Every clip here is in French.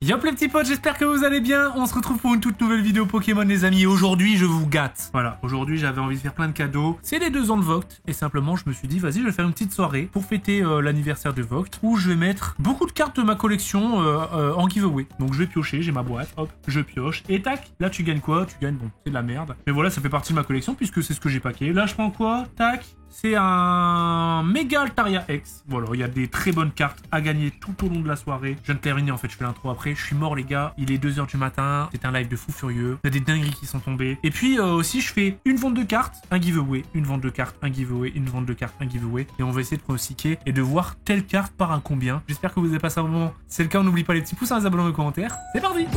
Yop les petits potes, j'espère que vous allez bien. On se retrouve pour une toute nouvelle vidéo Pokémon les amis. Aujourd'hui je vous gâte. Voilà, aujourd'hui j'avais envie de faire plein de cadeaux. C'est les 2 ans de Vogt. Et simplement je me suis dit vas-y je vais faire une petite soirée pour fêter l'anniversaire de Vogt. Où je vais mettre beaucoup de cartes de ma collection en giveaway. Donc je vais piocher, j'ai ma boîte, hop, je pioche. Et tac, là tu gagnes quoi? Tu gagnes, bon c'est de la merde. Mais voilà, ça fait partie de ma collection puisque c'est ce que j'ai packé. Là je prends quoi? Tac. C'est un Mega Altaria X. Voilà, il y a des très bonnes cartes à gagner tout au long de la soirée. Je viens de terminer, en fait, je fais l'intro après. Je suis mort, les gars. Il est 2h du matin. C'est un live de fou furieux. Il y a des dingueries qui sont tombées. Et puis, aussi, je fais une vente de cartes, un giveaway. Une vente de cartes, un giveaway. Une vente de cartes, un giveaway. Et on va essayer de pronostiquer et de voir telle carte part à combien. J'espère que vous avez passé un bon moment. Si c'est le cas, on n'oublie pas les petits pouces, les abonnements et les commentaires. C'est parti!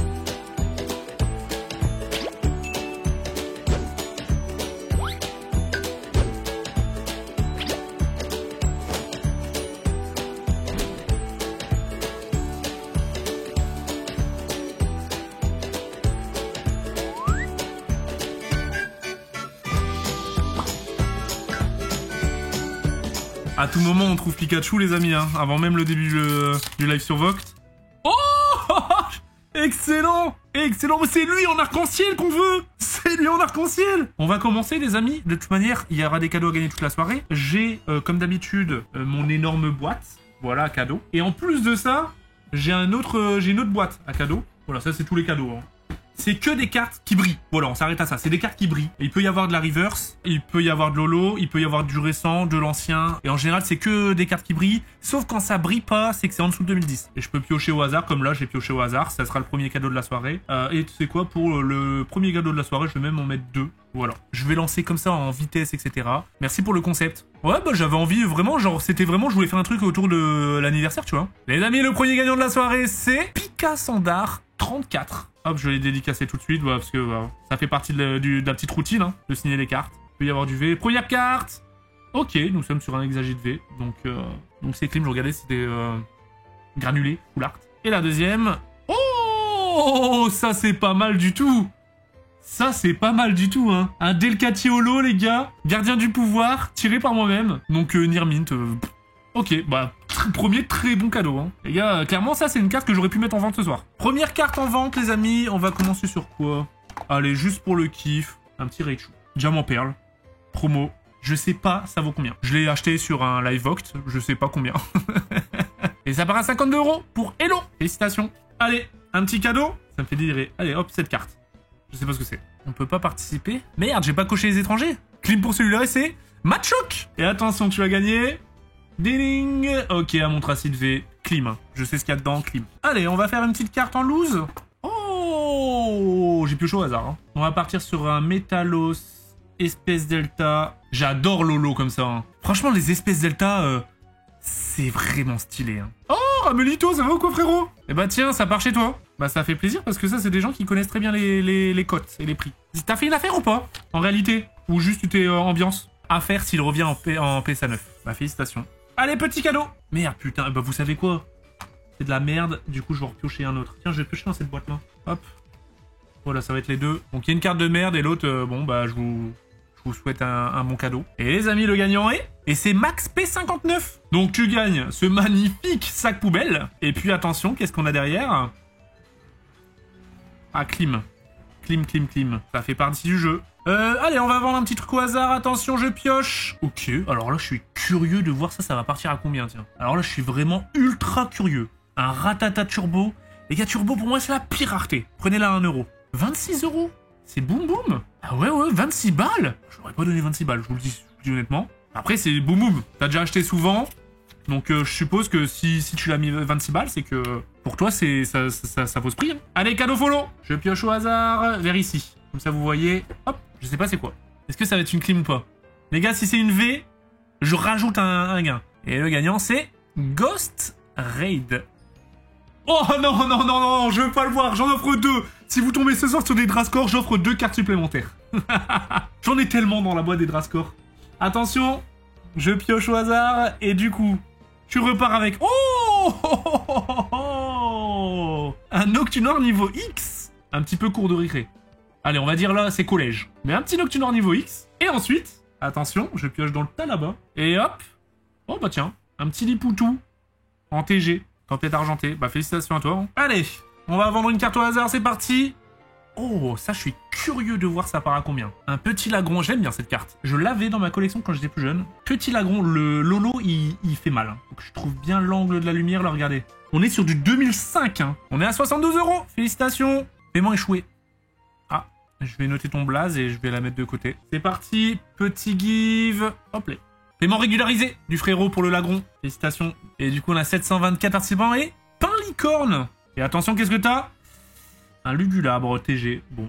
À tout moment, on trouve Pikachu, les amis, hein, avant même le début du live sur Vogt. Oh excellent! Excellent! Mais c'est lui en arc-en-ciel qu'on veut! C'est lui en arc-en-ciel! On va commencer, les amis. De toute manière, il y aura des cadeaux à gagner toute la soirée. J'ai, comme d'habitude, mon énorme boîte. Voilà, cadeau. Et en plus de ça, j'ai une autre boîte à cadeaux. Voilà, ça, c'est tous les cadeaux, hein. C'est que des cartes qui brillent. Voilà, on s'arrête à ça. C'est des cartes qui brillent. Et il peut y avoir de la reverse, il peut y avoir de l'holo, il peut y avoir du récent, de l'ancien. Et en général, c'est que des cartes qui brillent. Sauf quand ça brille pas, c'est que c'est en dessous de 2010. Et je peux piocher au hasard, comme là, j'ai pioché au hasard. Ça sera le premier cadeau de la soirée. Et tu sais quoi, pour le premier cadeau de la soirée, je vais même en mettre 2. Voilà. Je vais lancer comme ça en vitesse, etc. Merci pour le concept. Ouais, bah j'avais envie, vraiment, genre, c'était vraiment, je voulais faire un truc autour de l'anniversaire, tu vois. Les amis, le premier gagnant de la soirée, c'est Pika Sandar 34. Hop, je vais les dédicacer tout de suite, voilà, parce que ça fait partie de la petite routine, hein, de signer les cartes. Il peut y avoir du V. Première carte. Ok, nous sommes sur un Exagite V, donc c'est clean, je regardais, c'était granulé, full art. Et la deuxième. Oh, ça c'est pas mal du tout. Ça, c'est pas mal du tout, hein. Un Delcatty Holo, les gars. Gardien du pouvoir, tiré par moi-même. Donc, Nirmint. Ok, bah, premier très bon cadeau, hein. Les gars, clairement, ça, c'est une carte que j'aurais pu mettre en vente ce soir. Première carte en vente, les amis. On va commencer sur quoi? Allez, juste pour le kiff. Un petit Raichu. Diamant Perle. Promo. Je sais pas, ça vaut combien. Je l'ai acheté sur un live Vogt. Je sais pas combien. Et ça part à 52 € pour Hello. Félicitations. Allez, un petit cadeau. Ça me fait délirer. Allez, hop, cette carte. Je sais pas ce que c'est. On peut pas participer. Merde, j'ai pas coché les étrangers. Clim pour celui-là et c'est Machoke. Et attention, tu as gagné. Ding. Ok, à mon tracide V. Clim. Je sais ce qu'il y a dedans, Clim. Allez, on va faire une petite carte en loose. Oh, j'ai pioché au hasard. Hein. On va partir sur un Métalos espèce Delta. J'adore Lolo comme ça. Hein. Franchement, les espèces Delta, c'est vraiment stylé. Hein. Oh, Ramelito, ça va ou quoi, frérot? Eh bah tiens, ça part chez toi. Bah ça fait plaisir parce que ça, c'est des gens qui connaissent très bien les cotes et les prix. T'as fait une affaire ou pas? En réalité? Ou juste tu t'es ambiance? Affaire s'il revient en PSA 9. Bah félicitations. Allez, petit cadeau. Merde, putain, bah vous savez quoi? C'est de la merde, du coup je vais en repiocher un autre. Tiens, je vais piocher dans cette boîte-là. Hop. Voilà, ça va être les deux. Donc il y a une carte de merde et l'autre, bon bah je vous souhaite un bon cadeau. Et les amis, le gagnant est... Et c'est Max P59. Donc tu gagnes ce magnifique sac poubelle. Et puis attention, qu'est-ce qu'on a derrière? Ah, Clim. Clim. Ça fait partie du jeu. Allez, on va vendre un petit truc au hasard. Attention, je pioche. Ok, alors là, je suis curieux de voir ça. Ça va partir à combien, tiens? Alors là, je suis vraiment ultra curieux. Un Ratata Turbo. Les gars, Turbo, pour moi, c'est la pire rareté. Prenez-la à 1 €. 26 €. C'est boum boum. Ah ouais, 26 balles. J'aurais pas donné 26 balles, je vous le dis honnêtement. Après, c'est boum boum. T'as déjà acheté souvent. Donc je suppose que si tu l'as mis 26 balles, c'est que pour toi, ça vaut ce prix. Hein. Allez, cadeau follow. Je pioche au hasard vers ici. Comme ça, vous voyez. Hop, je sais pas c'est quoi. Est-ce que ça va être une clim ou pas? Les gars, si c'est une V, je rajoute un gain. Et le gagnant, c'est Ghost Raid. Oh non, je veux pas le voir, j'en offre 2. Si vous tombez ce soir sur des Drascore, j'offre 2 cartes supplémentaires. J'en ai tellement dans la boîte des Drascore. Attention, je pioche au hasard et du coup, tu repars avec... Oh, un Noctunor niveau X. Un petit peu cours de récré. Allez, on va dire là, c'est collège. Mais un petit Noctunor niveau X. Et ensuite, attention, je pioche dans le tas là-bas. Et hop. Oh bah tiens, un petit Lipoutou en TG. Tempête argentée. Bah félicitations à toi. Hein. Allez, On va vendre une carte au hasard, c'est parti. Oh, ça, je suis curieux de voir ça part à combien. Un petit Lagron, j'aime bien cette carte. Je l'avais dans ma collection quand j'étais plus jeune. Petit Lagron, le Lolo, il fait mal. Hein. Donc je trouve bien l'angle de la lumière, là, regardez. On est sur du 2005, hein. On est à 72 €. Félicitations. Paiement échoué. Ah, je vais noter ton blaze et je vais la mettre de côté. C'est parti, petit give. Hop là. Paiement régularisé du frérot pour le Lagron. Félicitations. Et du coup, on a 724 participants et pain licorne. Et attention, qu'est-ce que t'as? Un Lugulabre TG. Bon,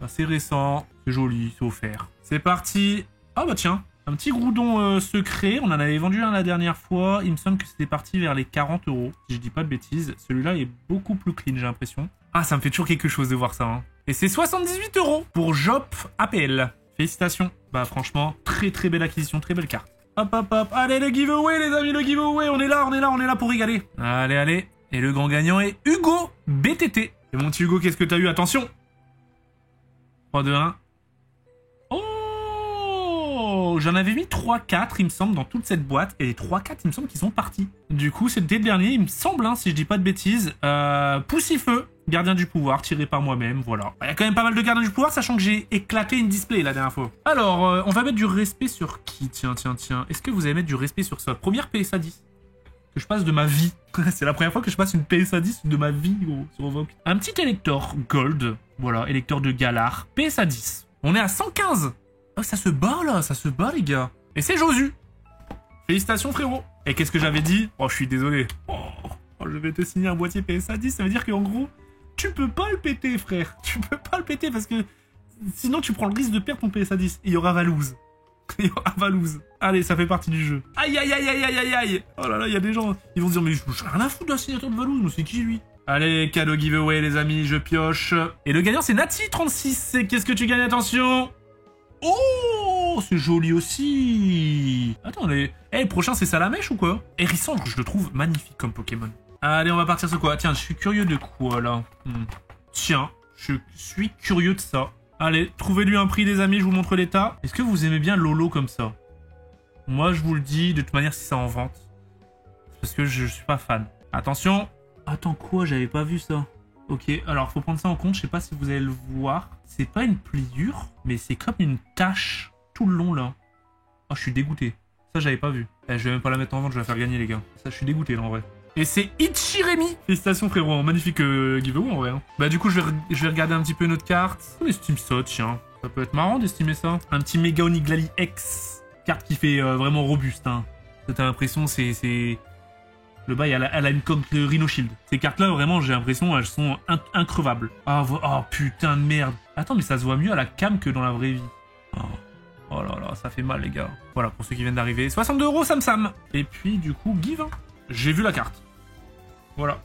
c'est récent, c'est joli, c'est offert. C'est parti. Ah bah tiens, un petit Groudon secret. On en avait vendu un la dernière fois. Il me semble que c'était parti vers les 40 €. Si je dis pas de bêtises. Celui-là est beaucoup plus clean, j'ai l'impression. Ah, ça me fait toujours quelque chose de voir ça. Hein. Et c'est 78 € pour Jop APL. Félicitations. Bah franchement, très très belle acquisition, très belle carte. Hop hop hop. Allez, le giveaway les amis, le giveaway. On est là pour régaler. Allez, allez. Et le grand gagnant est Hugo BTT. Et mon petit Hugo, qu'est-ce que t'as eu? Attention. 3, 2, 1. Oh, j'en avais mis 3-4, il me semble, dans toute cette boîte. Et les 3-4, il me semble qu'ils sont partis. Du coup, c'était le dernier, il me semble, hein, si je dis pas de bêtises. Poussifeu, gardien du pouvoir, tiré par moi-même, voilà. Il y a quand même pas mal de gardiens du pouvoir, sachant que j'ai éclaté une display la dernière fois. Alors, on va mettre du respect sur qui? Tiens. Est-ce que vous allez mettre du respect sur ça? Première PSA 10. Que je passe de ma vie. C'est la première fois que je passe une PSA 10 de ma vie sur Vogue. Un petit électeur Gold. Voilà, électeur de Galar. PSA 10. On est à 115. Oh, ça se bat là, ça se bat les gars. Et c'est Josu. Félicitations frérot. Et qu'est-ce que j'avais dit? Oh, je suis désolé. Oh, je vais te signer un boîtier PSA 10. Ça veut dire qu'en gros, tu peux pas le péter frère. Tu peux pas le péter parce que sinon tu prends le risque de perdre ton PSA 10. Et il y aura Valouz. À Valouz. Allez, ça fait partie du jeu. Aïe, aïe, aïe, aïe, aïe, aïe, aïe. Oh là là, il y a des gens, ils vont se dire, mais je n'ai rien à foutre de la signature de Valouz, mais c'est qui lui? Allez, cadeau giveaway, les amis, je pioche. Et le gagnant, c'est Nati36. Et qu'est-ce que tu gagnes? Attention. Oh, c'est joli aussi. Attendez. Eh, le prochain, c'est Salamèche ou quoi? Hérissandre, je le trouve magnifique comme Pokémon. Allez, on va partir sur quoi? Tiens, je suis curieux de quoi, là? Tiens, je suis curieux de ça. Allez, trouvez-lui un prix, les amis, je vous montre l'état. Est-ce que vous aimez bien Lolo comme ça? Moi, je vous le dis, de toute manière, si ça en vente. C'est parce que je suis pas fan. Attention. Attends, quoi? J'avais pas vu ça. Ok, alors, faut prendre ça en compte. Je sais pas si vous allez le voir. C'est pas une pliure, mais c'est comme une tache tout le long, là. Oh, je suis dégoûté. Ça, j'avais pas vu. Eh, je vais même pas la mettre en vente, je vais la faire gagner, les gars. Ça, je suis dégoûté, là, en vrai. Et c'est Ichiremi. Félicitations frérot, magnifique giveaway en vrai. Hein. Bah du coup je vais regarder un petit peu notre carte. On estime ça, tiens. Ça peut être marrant d'estimer ça. Un petit Mega Oniglali X. Carte qui fait vraiment robuste. Hein. T'as l'impression c'est... Le bail, elle a une coque de Rhino Shield. Ces cartes là vraiment j'ai l'impression elles sont increvables. Oh putain de merde. Attends mais ça se voit mieux à la cam que dans la vraie vie. Oh là là, ça fait mal les gars. Voilà pour ceux qui viennent d'arriver. 62 € Sam. Et puis du coup give. Hein. J'ai vu la carte. Voilà.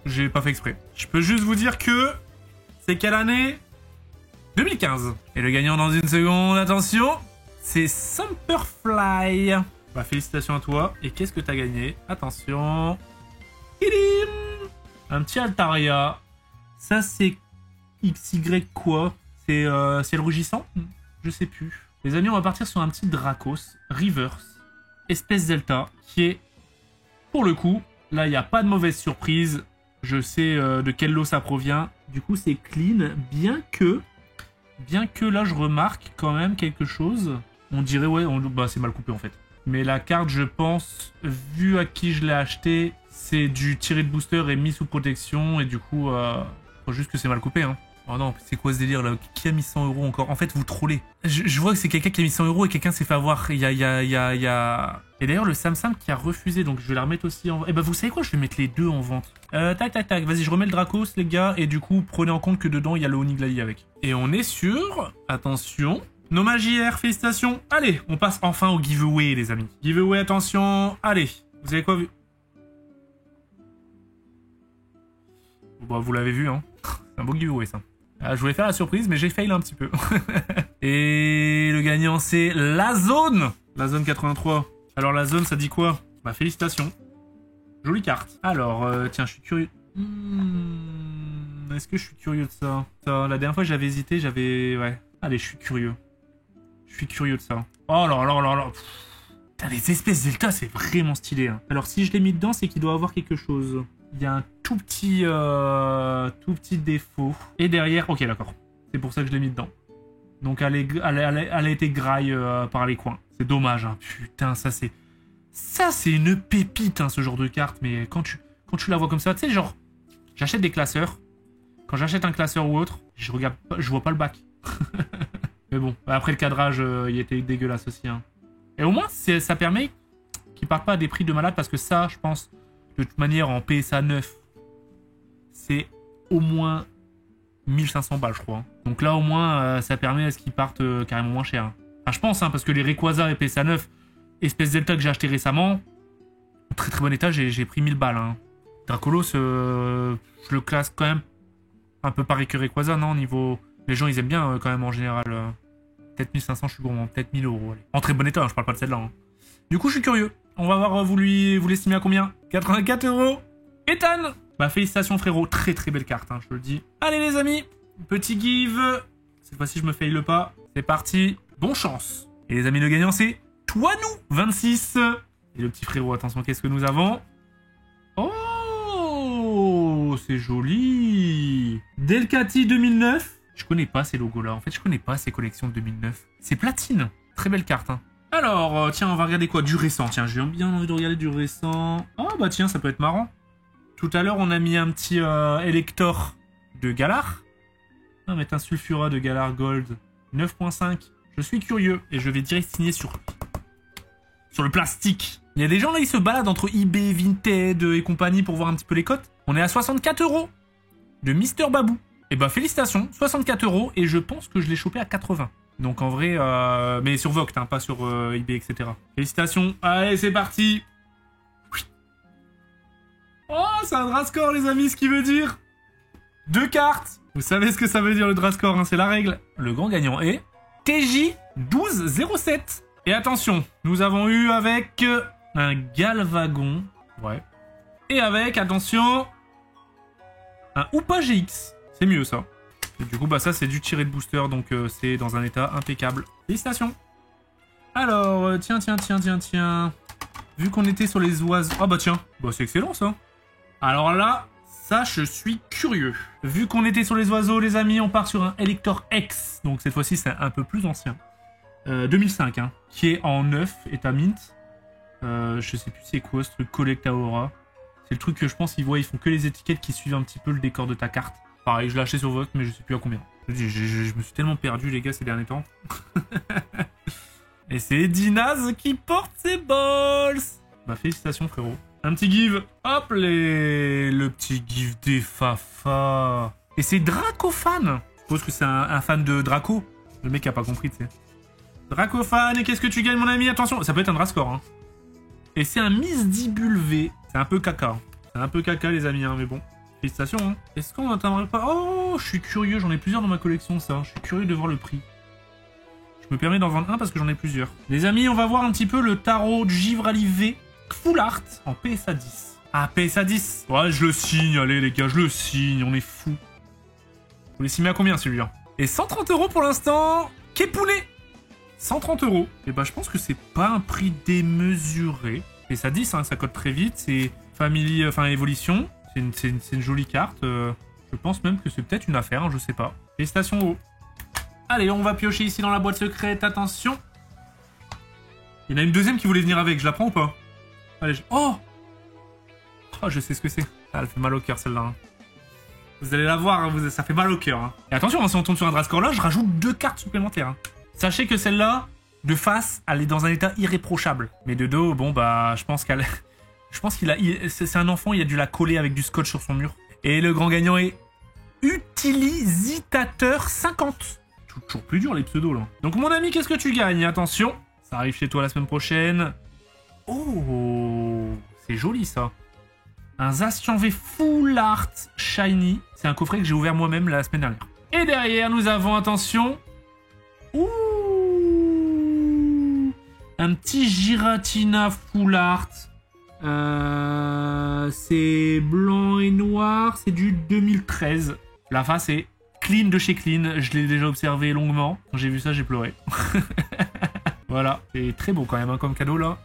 J'ai pas fait exprès. Je peux juste vous dire que... C'est quelle année? 2015. Et le gagnant dans une seconde, attention. C'est Sumperfly. Bah félicitations à toi. Et qu'est-ce que t'as gagné? Attention. Tidim. Un petit Altaria. Ça c'est... XY quoi? C'est le rugissant? Je sais plus. Les amis, on va partir sur un petit Dracos. Reverse. Espèce Delta. Qui est... Pour le coup... Là, il n'y a pas de mauvaise surprise. Je sais de quel lot ça provient. Du coup, c'est clean. Bien que là, je remarque quand même quelque chose. On dirait, ouais, bah, c'est mal coupé en fait. Mais la carte, je pense, vu à qui je l'ai acheté, c'est du tiré de booster et mis sous protection. Et du coup, faut juste que c'est mal coupé. Hein. Oh non, c'est quoi ce délire là? Qui a mis 100 € encore? En fait, vous trollez. Je vois que c'est quelqu'un qui a mis 100 € et quelqu'un s'est fait avoir. Il y a... Et d'ailleurs, le Samsam qui a refusé, donc je vais la remettre aussi en vente. Et bah, vous savez quoi? Je vais mettre les deux en vente. Tac. Vas-y, je remets le Dracos, les gars. Et du coup, prenez en compte que dedans, il y a le Oniglali avec. Et on est sur... Attention. Noma JR, félicitations. Allez, on passe enfin au giveaway, les amis. Giveaway, attention. Allez, vous avez quoi vu? Bah, vous l'avez vu, hein. C'est un beau giveaway, ça. Je voulais faire la surprise, mais j'ai fail un petit peu. Et le gagnant, c'est la zone. La zone 83. Alors, la zone, ça dit quoi? Bah, félicitations. Jolie carte. Alors, tiens, je suis curieux. Est-ce que je suis curieux de ça? La dernière fois, j'avais hésité, ouais. Allez, je suis curieux. Je suis curieux de ça. Oh là là là là. Putain, les espèces Delta, c'est vraiment stylé. Hein. Alors, si je l'ai mis dedans, c'est qu'il doit avoir quelque chose. Il y a un tout petit défaut. Et derrière, ok, d'accord. C'est pour ça que je l'ai mis dedans. Donc elle a été graille par les coins. C'est dommage, hein. Putain, ça c'est une pépite, hein, ce genre de carte. Mais quand tu la vois comme ça, tu sais, genre, j'achète des classeurs. Quand j'achète un classeur ou autre, je vois pas le bac. Mais bon, après le cadrage, il était dégueulasse aussi, hein. Et au moins, ça permet qu'ils partent pas à des prix de malade, parce que ça, je pense, de toute manière, en PSA 9, c'est au moins 1500 balles, je crois, hein. Donc là, au moins, ça permet à ce qu'ils partent carrément moins cher, hein. Enfin, je pense, hein, parce que les Rayquaza et PSA 9, espèce Delta que j'ai acheté récemment, en très très bon état, j'ai pris 1000 balles, hein. Dracolos, je le classe quand même un peu pareil que Rayquaza, non, niveau... Les gens, ils aiment bien quand même en général. Peut-être 1500, je suis gourmand. Peut-être 1000 euros. Allez. En très bon état, hein, je parle pas de celle-là, hein. Du coup, je suis curieux. On va voir, vous l'estimez à combien? 84 euros. Ethan. Bah, félicitations, frérot. Très très belle carte, hein, je te le dis. Allez, les amis. Petit give. Cette fois-ci, je me faille le pas. C'est parti. Bon chance. Et les amis, le gagnant, c'est toi, nous. 26. Et le petit frérot, attention, qu'est-ce que nous avons? Oh, c'est joli. Delcati 2009. Je connais pas ces logos-là. En fait, je connais pas ces collections de 2009. C'est platine. Très belle carte, hein. Alors, tiens, on va regarder quoi? Du récent. Tiens, j'ai bien envie de regarder du récent. Oh, bah tiens, ça peut être marrant. Tout à l'heure, on a mis un petit Elector de Galar. On va mettre un Sulfura de Galar Gold 9.5. Je suis curieux et je vais direct signer sur le plastique. Il y a des gens là, ils se baladent entre eBay, Vinted et compagnie pour voir un petit peu les cotes. On est à 64 euros de Mister Babou. Et bah félicitations, 64 euros et je pense que je l'ai chopé à 80. Donc en vrai, mais sur Vogt, hein, pas sur eBay, etc. Félicitations, allez c'est parti. Oh, c'est un Drascore les amis, ce qui veut dire 2 cartes. Vous savez ce que ça veut dire le Drascore, hein, c'est la règle. Le grand gagnant est TJ 1207. Et attention, nous avons eu avec un Galvagon, ouais. Et avec, attention, un Hoopa GX. C'est mieux ça. Et du coup, bah ça c'est du tiré de booster, donc c'est dans un état impeccable. Félicitations. Alors, tiens. Vu qu'on était sur les oiseaux... Ah bah tiens, bah c'est excellent ça. Alors là, ça je suis curieux. Vu qu'on était sur les oiseaux, les amis, on part sur un Elector X. Donc cette fois-ci, c'est un peu plus ancien. 2005, hein, qui est en 9, état mint. Je sais plus c'est quoi ce truc, Collecta Aura. C'est le truc que je pense ils font que les étiquettes qui suivent un petit peu le décor de ta carte. Pareil, je l'ai acheté sur Vogt, mais je sais plus à combien. Je me suis tellement perdu, les gars, ces derniers temps. Et c'est Dinaz qui porte ses balls. Bah, félicitations, frérot. Un petit give. Hop, le petit give des Fafa. Et c'est Dracofan. Je suppose que c'est un fan de Draco. Le mec a pas compris, tu sais. Dracofan, et qu'est-ce que tu gagnes, mon ami? Attention, ça peut être un Drascore, hein. Et c'est un Misdibule V. C'est un peu caca. C'est un peu caca, les amis, hein, mais bon. Félicitations, hein. Est-ce qu'on n'atteindrait pas... Oh, je suis curieux, j'en ai plusieurs dans ma collection, ça. Je suis curieux de voir le prix. Je me permets d'en vendre un parce que j'en ai plusieurs. Les amis, on va voir un petit peu le tarot de Givrali V Full Art en PSA 10. Ah, PSA 10. Ouais, je le signe, allez les gars, je le signe, on est fous. Vous les signez à combien celui-là? Et 130 euros pour l'instant. Kepoulet 130 euros. Et bah, je pense que c'est pas un prix démesuré. PSA 10, hein, ça cote très vite. C'est Family, enfin, Évolution. C'est une jolie carte. Je pense même que c'est peut-être une affaire, hein, je sais pas. Félicitations haut. Allez, on va piocher ici dans la boîte secrète. Attention. Il y en a une deuxième qui voulait venir avec. Je la prends ou pas? Allez, oh, je sais ce que c'est. Ah, elle fait mal au cœur, celle-là, hein. Vous allez la voir, hein, ça fait mal au cœur, hein. Et attention, hein, si on tombe sur un Drascore là, je rajoute 2 cartes supplémentaires, hein. Sachez que celle-là, de face, elle est dans un état irréprochable. Mais de dos, bon, bah, je pense qu'elle... Je pense c'est un enfant, il a dû la coller avec du scotch sur son mur. Et le grand gagnant est Utilitateur 50. Toujours plus dur les pseudos là. Donc mon ami, qu'est-ce que tu gagnes? Attention, ça arrive chez toi la semaine prochaine. Oh, c'est joli ça. Un Zacian V Full Art Shiny. C'est un coffret que j'ai ouvert moi-même la semaine dernière. Et derrière, nous avons, attention... Ouh, un petit Giratina Full Art. C'est blanc et noir, c'est du 2013. La face est clean de chez clean, je l'ai déjà observé longuement. Quand j'ai vu ça, j'ai pleuré. Voilà, c'est très beau quand même, hein, comme cadeau là.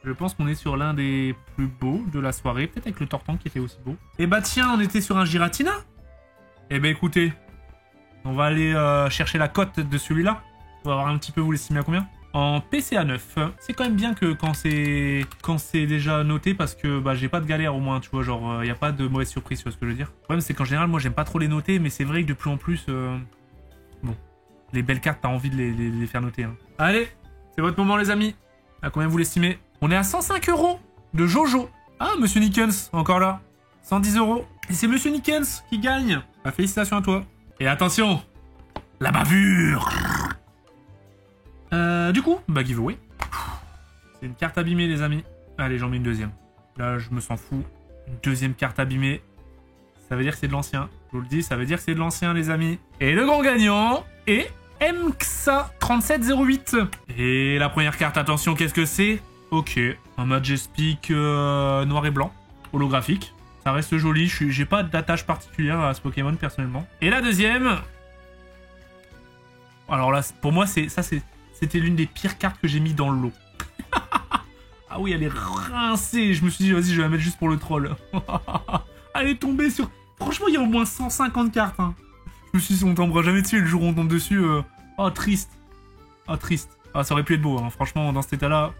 Je pense qu'on est sur l'un des plus beaux de la soirée. Peut-être avec le Tortank qui était aussi beau. Et bah tiens, on était sur un Giratina. Eh ben écoutez, on va aller chercher la cote de celui-là. On va voir un petit peu vous l'estimer à combien. En PCA 9. C'est quand même bien que quand c'est déjà noté parce que bah j'ai pas de galère au moins, tu vois, genre y a pas de mauvaise surprise, tu vois ce que je veux dire. Le problème c'est qu'en général moi j'aime pas trop les noter, mais c'est vrai que de plus en plus bon, les belles cartes t'as envie de les faire noter. Hein. Allez, c'est votre moment les amis. À combien vous l'estimez? On est à 105 € de Jojo. Ah, Monsieur Nickens, encore là. 110 €. Et c'est Monsieur Nickens qui gagne. Bah, félicitations à toi. Et attention, la bavure. Du coup, bah giveaway. C'est une carte abîmée les amis. Allez, j'en mets une deuxième. Là, je me sens fou. Une deuxième carte abîmée. Ça veut dire que c'est de l'ancien. Je vous le dis, ça veut dire que c'est de l'ancien les amis. Et le grand gagnant est MXA3708. Et la première carte, attention, qu'est-ce que c'est? Ok, un Majestic noir et blanc, holographique. Ça reste joli, j'ai pas d'attache particulière à ce Pokémon personnellement. Et la deuxième... Alors là, pour moi, c'était l'une des pires cartes que j'ai mis dans le lot. Ah oui, elle est rincée. Je me suis dit, vas-y, je vais la mettre juste pour le troll. Elle est tombée sur... Franchement, il y a au moins 150 cartes. Hein. Je me suis dit, on tombera jamais dessus. Et le jour où on tombe dessus... Oh, triste. Oh, triste. Ah, ça aurait pu être beau. Hein. Franchement, dans cet état-là...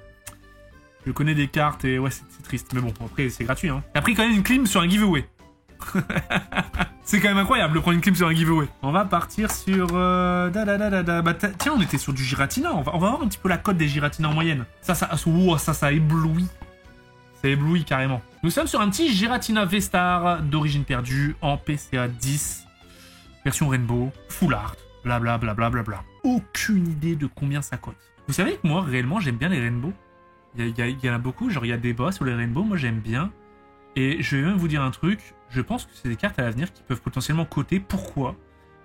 Je connais des cartes et ouais, c'est triste. Mais bon, après, c'est gratuit. Hein. T'as pris quand même une clim sur un giveaway. C'est quand même incroyable de prendre une clim sur un giveaway. On va partir sur... Bah, tiens, on était sur du Giratina. On va voir un petit peu la cote des Giratina en moyenne. Ça éblouit. Ça éblouit carrément. Nous sommes sur un petit Giratina V-Star d'origine perdue en PCA 10. Version Rainbow, Full Art, blablabla. Aucune idée de combien ça cote. Vous savez que moi, réellement, j'aime bien les Rainbow. Il y en a beaucoup, genre il y a des boss sur les Rainbow, moi j'aime bien. Et je vais même vous dire un truc, je pense que c'est des cartes à l'avenir qui peuvent potentiellement coter. Pourquoi?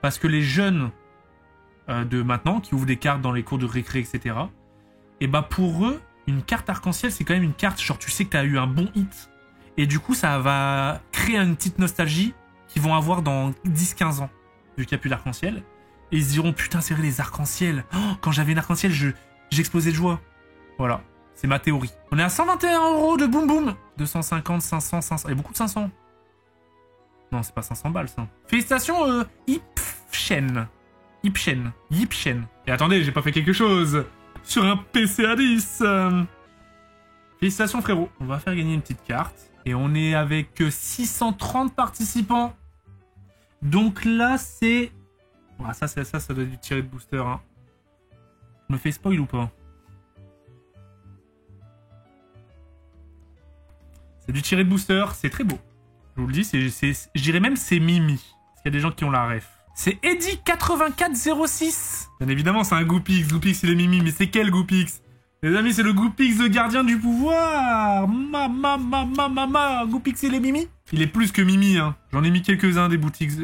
Parce que les jeunes de maintenant, qui ouvrent des cartes dans les cours de récré, etc., et bah pour eux, une carte arc-en-ciel, c'est quand même une carte, genre tu sais que t'as eu un bon hit, et du coup ça va créer une petite nostalgie qu'ils vont avoir dans 10-15 ans, vu qu'il n'y a plus d'arc-en-ciel. Et ils se diront, putain c'est vrai les arcs-en-ciel, oh, quand j'avais une arc-en-ciel, j'explosais de joie. Voilà. C'est ma théorie. On est à 121 € de Boom Boom. 250, 500, 500. Il y a beaucoup de 500. Non, c'est pas 500 balles, ça. Félicitations, Yipchen. Et attendez, j'ai pas fait quelque chose. Sur un PCA 10. Félicitations, frérot. On va faire gagner une petite carte. Et on est avec 630 participants. Donc là, c'est... Ah, ça doit être du tiré de booster. Hein. Je me fais spoil ou pas? C'est du tiré de booster, c'est très beau. Je vous le dis, je dirais même c'est Mimi. Parce qu'il y a des gens qui ont la ref. C'est Eddy8406. Bien évidemment, c'est un Goopix. Goopix, il est Mimi, mais c'est quel Goopix? Les amis, c'est le Goopix de gardien du pouvoir. Goopix, il est Mimi. Il est plus que Mimi, hein. J'en ai mis quelques-uns des Goopix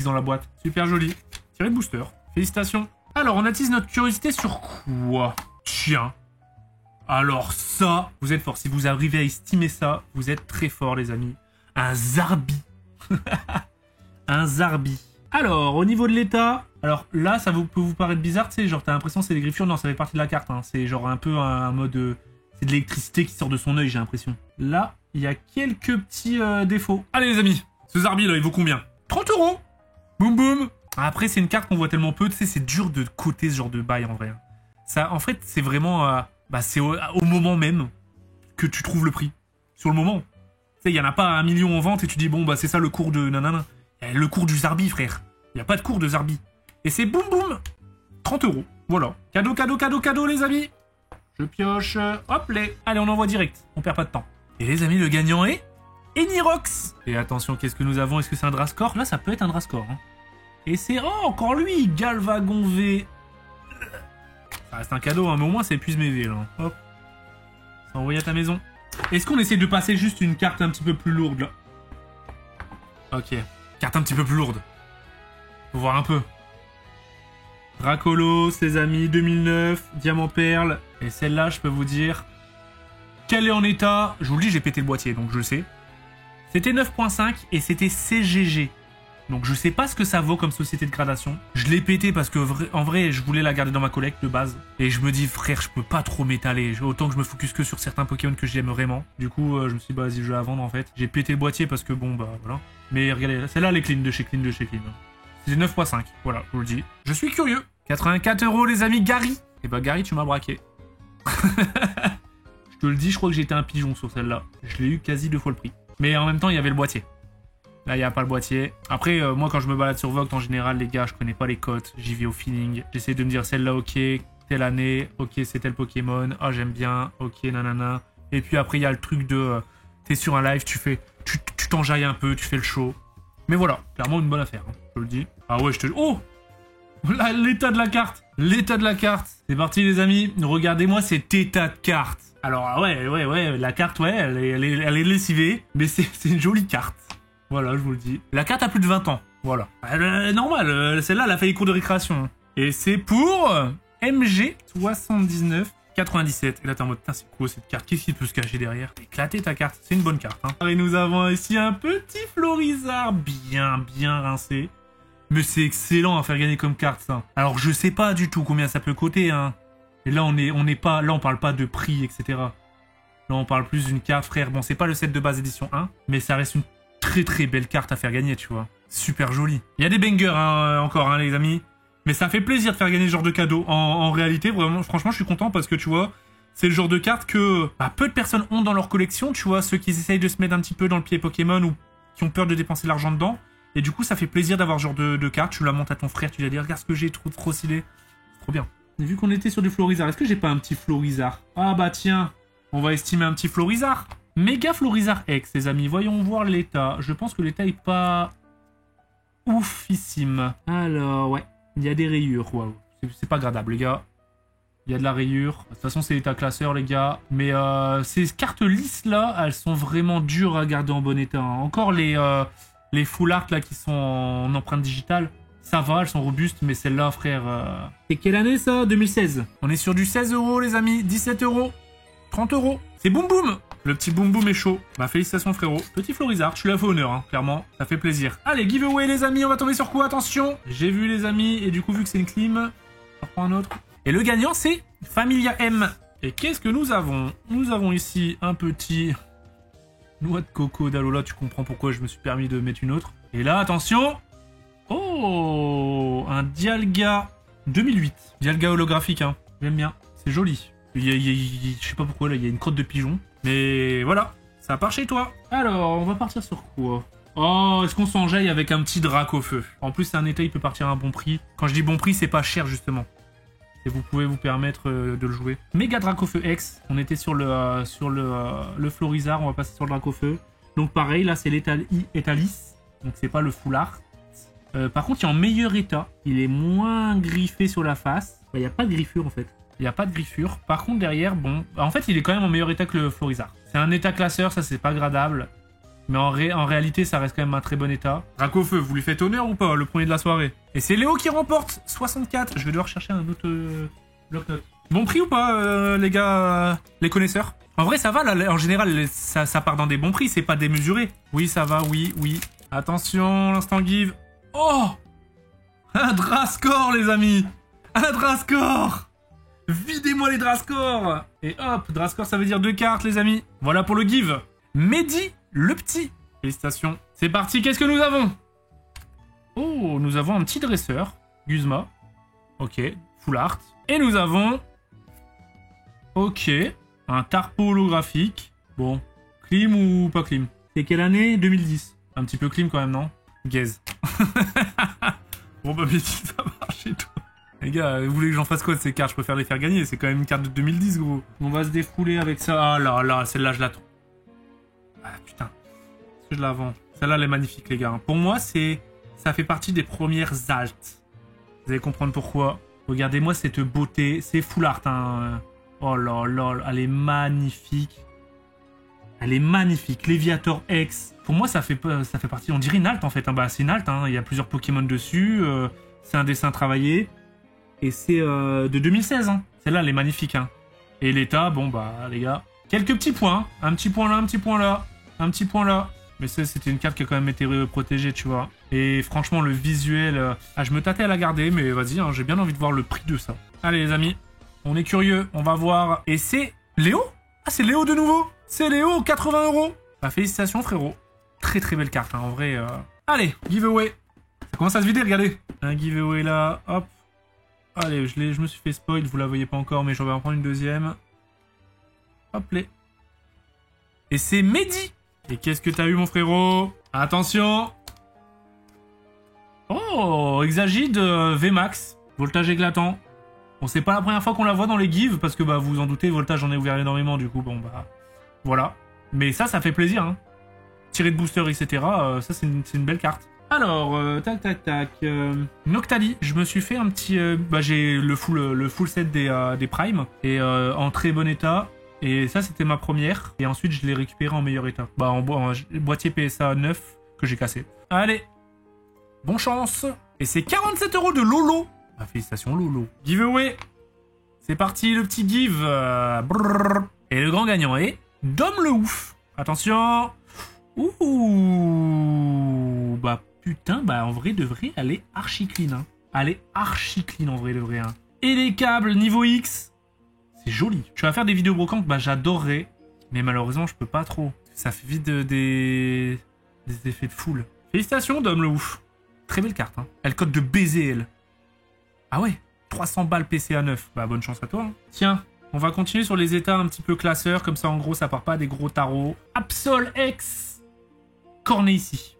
dans la boîte. Super joli. Tiré de booster. Félicitations. Alors, on attise notre curiosité sur quoi? Tiens. Alors ça, vous êtes fort. Si vous arrivez à estimer ça, vous êtes très fort, les amis. Un Zarbi. Un Zarbi. Alors, au niveau de l'état... Alors là, ça peut vous paraître bizarre, tu sais, genre t'as l'impression que c'est des griffures. Non, ça fait partie de la carte. Hein. C'est genre un peu un mode... c'est de l'électricité qui sort de son œil, j'ai l'impression. Là, il y a quelques petits défauts. Allez, les amis. Ce Zarbi, là, il vaut combien? 30 €. Boum, boum. Après, c'est une carte qu'on voit tellement peu. Tu sais, c'est dur de coter ce genre de bail, en vrai. Ça, en fait, c'est vraiment... Bah c'est au moment même que tu trouves le prix. Sur le moment. Tu sais, il n'y en a pas 1 million en vente et tu dis, bon, bah c'est ça le cours de nanana. Le cours du Zarbi, frère. Il n'y a pas de cours de Zarbi. Et c'est boum boum 30 €. Voilà. Cadeau, les amis. Je pioche. Hop, allez, on envoie direct. On perd pas de temps. Et les amis, le gagnant est... Enirox. Et attention, qu'est-ce que nous avons? Est-ce que c'est un Drascore? Là, ça peut être un Drascore. Hein. Et c'est... Oh, encore lui, Galvagon V. Ça reste un cadeau, hein, mais au moins ça épuise mes V, là. Hop. C'est envoyé à ta maison. Est-ce qu'on essaie de passer juste une carte un petit peu plus lourde, là? Ok. Carte un petit peu plus lourde. Faut voir un peu. Dracolo, ses amis, 2009, Diamant Perle. Et celle-là, je peux vous dire qu'elle est en état... Je vous le dis, j'ai pété le boîtier, donc je le sais. C'était 9.5 et c'était CGG. Donc je sais pas ce que ça vaut comme société de gradation. Je l'ai pété parce que en vrai, je voulais la garder dans ma collecte de base. Et je me dis, frère, je peux pas trop m'étaler. Autant que je me focus que sur certains Pokémon que j'aime vraiment. Du coup, je me suis dit, bah vas-y, je vais la vendre en fait. J'ai pété le boîtier parce que bon, bah voilà. Mais regardez, celle-là, elle est clean de chez clean de chez clean. C'est 9.5, voilà, je vous le dis. Je suis curieux. 84 € les amis, Gary. Et bah Gary, tu m'as braqué. Je te le dis, je crois que j'étais un pigeon sur celle-là. Je l'ai eu quasi 2 fois le prix. Mais en même temps, il y avait le boîtier. Là, il n'y a pas le boîtier. Après, moi, quand je me balade sur Vogt, en général, les gars, je connais pas les cotes. J'y vais au feeling. J'essaie de me dire celle-là, ok, telle année, ok, c'est tel Pokémon. Ah, j'aime bien, ok, nanana. Et puis après, il y a le truc de... t'es sur un live, tu t'enjailles un peu, tu fais le show. Mais voilà, clairement une bonne affaire, hein, je te le dis. Ah ouais, je te... Oh, l'état de la carte. L'état de la carte. C'est parti, les amis. Regardez-moi cet état de carte. Alors, ouais, la carte, ouais, elle est lessivée. Mais c'est une jolie carte. Voilà, je vous le dis. La carte a plus de 20 ans. Voilà. Normal, celle-là, elle a fait les cours de récréation. Et c'est pour MG 7997. Et là, t'es en mode, putain, c'est quoi cette carte? Qu'est-ce qu'il peut se cacher derrière? Éclater ta carte. C'est une bonne carte. Hein. Et nous avons ici un petit Florizard bien rincé. Mais c'est excellent à faire gagner comme carte, ça. Alors, je sais pas du tout combien ça peut coûter, hein. Et là, là, on parle pas de prix, etc. Là, on parle plus d'une carte, frère. Bon, c'est pas le set de base édition 1, mais ça reste une très belle carte à faire gagner, tu vois. Super jolie. Il y a des bangers, hein, encore, hein, les amis. Mais ça fait plaisir de faire gagner ce genre de cadeau. En réalité, vraiment, franchement, je suis content parce que, tu vois, c'est le genre de carte que peu de personnes ont dans leur collection, tu vois. Ceux qui essayent de se mettre un petit peu dans le pied Pokémon ou qui ont peur de dépenser de l'argent dedans. Et du coup, ça fait plaisir d'avoir ce genre de carte. Tu la montes à ton frère, tu lui dis, regarde ce que j'ai, trop stylé. C'est trop bien. Et vu qu'on était sur du Florizard, est-ce que j'ai pas un petit Florizard? Ah bah tiens, on va estimer un petit Florizard. Méga Florizard X, les amis. Voyons voir l'état. Je pense que l'état est pas oufissime. Alors, ouais, il y a des rayures. Waouh, c'est pas gradable, les gars. Il y a de la rayure. De toute façon, c'est l'état classeur, les gars. Mais ces cartes lisses-là, elles sont vraiment dures à garder en bon état. Hein. Encore les full art, là, qui sont en empreinte digitale, ça va, elles sont robustes, mais celle-là, frère... C'est quelle année, ça? 2016. On est sur du 16 €, les amis. 17 €. 30 €. C'est Boum Boum. Le petit Boum Boum est chaud. Bah, félicitations, frérot. Petit Florizard, je suis là fait honneur, hein, clairement. Ça fait plaisir. Allez, giveaway, les amis. On va tomber sur quoi? Attention. J'ai vu, les amis. Et du coup, vu que c'est une clim, je reprends un autre. Et le gagnant, c'est Familia M. Et qu'est-ce que nous avons? Nous avons ici un petit... noix de coco d'Alola. Tu comprends pourquoi je me suis permis de mettre une autre. Et là, attention. Oh, un Dialga 2008. Dialga holographique, hein. J'aime bien. C'est joli. Je sais pas pourquoi, là, il y a une crotte de pigeon. Mais voilà, ça part chez toi. Alors, on va partir sur quoi? Oh, est-ce qu'on s'enjaille avec un petit Dracofeu? En plus, c'est un état, il peut partir à un bon prix. Quand je dis bon prix, c'est pas cher, justement. Et vous pouvez vous permettre de le jouer. Méga Dracofeu X. On était sur le Florizard, on va passer sur le Dracofeu. Donc pareil, là, c'est l'état lisse. Donc c'est pas le full art. Par contre, il est en meilleur état. Il est moins griffé sur la face. Il n'y a pas de griffure, en fait. Il n'y a pas de griffure. Par contre, derrière, bon... En fait, il est quand même en meilleur état que le Florizard. C'est un état classeur, ça, c'est pas gradable. Mais en réalité, ça reste quand même un très bon état. Dracofeu, vous lui faites honneur ou pas? Le premier de la soirée. Et c'est Léo qui remporte 64. Je vais devoir chercher un autre bloc-notes. Bon prix ou pas, les gars, les connaisseurs? En vrai, ça va, là, en général, ça part dans des bons prix, c'est pas démesuré. Oui, ça va, oui. Attention, l'instant give. Oh, un Drascore, les amis. Un Drascore. Videz-moi les Drascore. Et hop, Drascore, ça veut dire 2 cartes, les amis. Voilà pour le give. Mehdi, le petit. Félicitations. C'est parti, qu'est-ce que nous avons? Oh, nous avons un petit dresseur. Guzma. Ok, full art. Et nous avons... Ok, un Tarpo holographique. Bon, clim ou pas clim? C'est quelle année? 2010. Un petit peu clim quand même, non? Gaze. Bon bah mais si ça marche et tout. Les gars, vous voulez que j'en fasse quoi de ces cartes? Je préfère les faire gagner, c'est quand même une carte de 2010, gros. On va se défouler avec ça. Ah là, celle-là, je l'attends. Ah putain. Est-ce que je la vends? Celle-là, elle est magnifique, les gars. Pour moi, ça fait partie des premières altes. Vous allez comprendre pourquoi. Regardez-moi cette beauté. C'est full art, hein. Oh là là, elle est magnifique. Elle est magnifique. Léviator X. Pour moi, ça fait partie... On dirait une alt, en fait. Hein. Bah, c'est une alt, hein. Il y a plusieurs Pokémon dessus. C'est un dessin travaillé. Et c'est de 2016, hein. Celle-là, elle est magnifique, hein. Et l'état, bon, bah, les gars... Quelques petits points. Un petit point là, un petit point là. Un petit point là. Mais ça, c'était une carte qui a quand même été protégée, tu vois. Et franchement, le visuel... je me tâtais à la garder, mais vas-y, hein, j'ai bien envie de voir le prix de ça. Allez, les amis, on est curieux, on va voir. Et c'est Léo? Ah, c'est Léo de nouveau. C'est Léo, 80 €. Bah, félicitations, frérot. Très très belle carte, hein, en vrai. Allez, giveaway. Ça commence à se vider, regardez. Un giveaway là, hop. Allez, je me suis fait spoil, vous la voyez pas encore, mais je vais en prendre une deuxième. Hop les. Et c'est Mehdi. Et qu'est-ce que t'as eu, mon frérot? Attention. Oh, Exagide VMAX. Voltage éclatant. Bon, c'est pas la première fois qu'on la voit dans les gives, parce que bah vous vous en doutez, Voltage j'en ai ouvert énormément, du coup, bon bah... Voilà. Mais ça fait plaisir, hein. Tirer de booster, etc. Ça, c'est une belle carte. Alors, tac. Noctali, je me suis fait un petit... j'ai le full set des Prime, et en très bon état. Et ça, c'était ma première. Et ensuite, je l'ai récupéré en meilleur état. Bah, en boîtier PSA 9 que j'ai cassé. Allez, bon chance. Et c'est 47 € de Lolo. Ah, félicitations, Lolo. Giveaway. C'est parti, le petit give. Et le grand gagnant est Dom le ouf. Attention. Ouh. Bah, putain, bah, en vrai, de vrai, elle est archi clean. Hein. Elle est archi clean, en vrai, de vrai. Hein. Et les câbles niveau X. C'est joli. Tu vas faire des vidéos brocantes, bah, j'adorerais. Mais malheureusement, je peux pas trop. Ça fait vite des effets de foule. Félicitations, Dom le ouf. Très belle carte, hein. Elle code de baiser, elle. Ah ouais, 300 balles PCA 9. Bah, bonne chance à toi. Hein. Tiens, on va continuer sur les états un petit peu classeurs. Comme ça, en gros, ça part pas des gros tarots. Absol X. Cornet ici.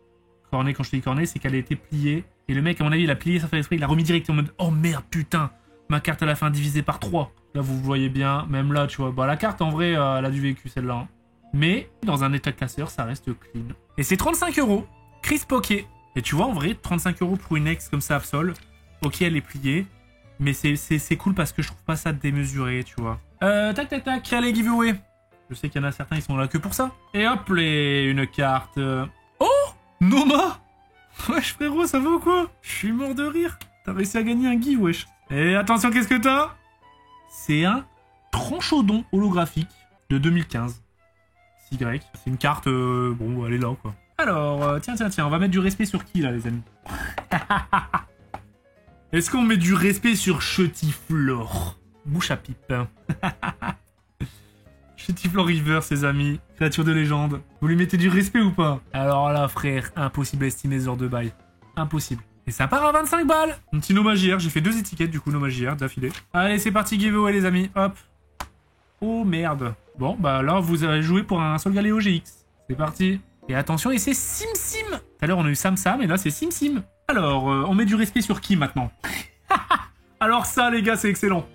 Cornet, quand je te dis cornet, c'est qu'elle a été pliée. Et le mec, à mon avis, il a plié ça fait l'esprit. Il a remis direct en mode oh merde, putain. Ma carte, elle a fin divisée par 3. Là, vous voyez bien. Même là, tu vois. Bah, la carte, en vrai, elle a du vécu, celle-là. Hein. Mais, dans un état classeur, ça reste clean. Et c'est 35 €. Chris Poké. Et tu vois, en vrai, 35 € pour une ex comme ça, Absol. Ok, elle est pliée. Mais c'est cool parce que je trouve pas ça démesuré, tu vois. Tac. Allez, giveaway. Je sais qu'il y en a certains, ils sont là que pour ça. Et hop, une carte. Oh Noma. Wesh, frérot, ça va ou quoi? Je suis mort de rire. T'as réussi à gagner un give, wesh. Et attention, qu'est-ce que t'as? C'est un Tranchodon holographique de 2015. Y. C'est une carte, bon, elle est là, quoi. Alors, tiens, on va mettre du respect sur qui, là, les amis? Est-ce qu'on met du respect sur Chetiflore? Bouche à pipe. Chetiflore River, ses amis. Créature de légende. Vous lui mettez du respect ou pas? Alors là, frère, impossible à estimer ce genre de bail. Impossible. Et ça part à 25 balles. Un petit Nomagière. J'ai fait 2 étiquettes, du coup, Nomagière, d'affilée. Allez, c'est parti, giveaway, les amis. Hop. Oh, merde. Bon, bah là, vous avez joué pour un Solgaleo GX. C'est parti. Et attention, et c'est Sim. Tout à l'heure, on a eu Sam, et là, c'est Sim. Alors, on met du respect sur qui, maintenant? Alors ça, les gars, c'est excellent.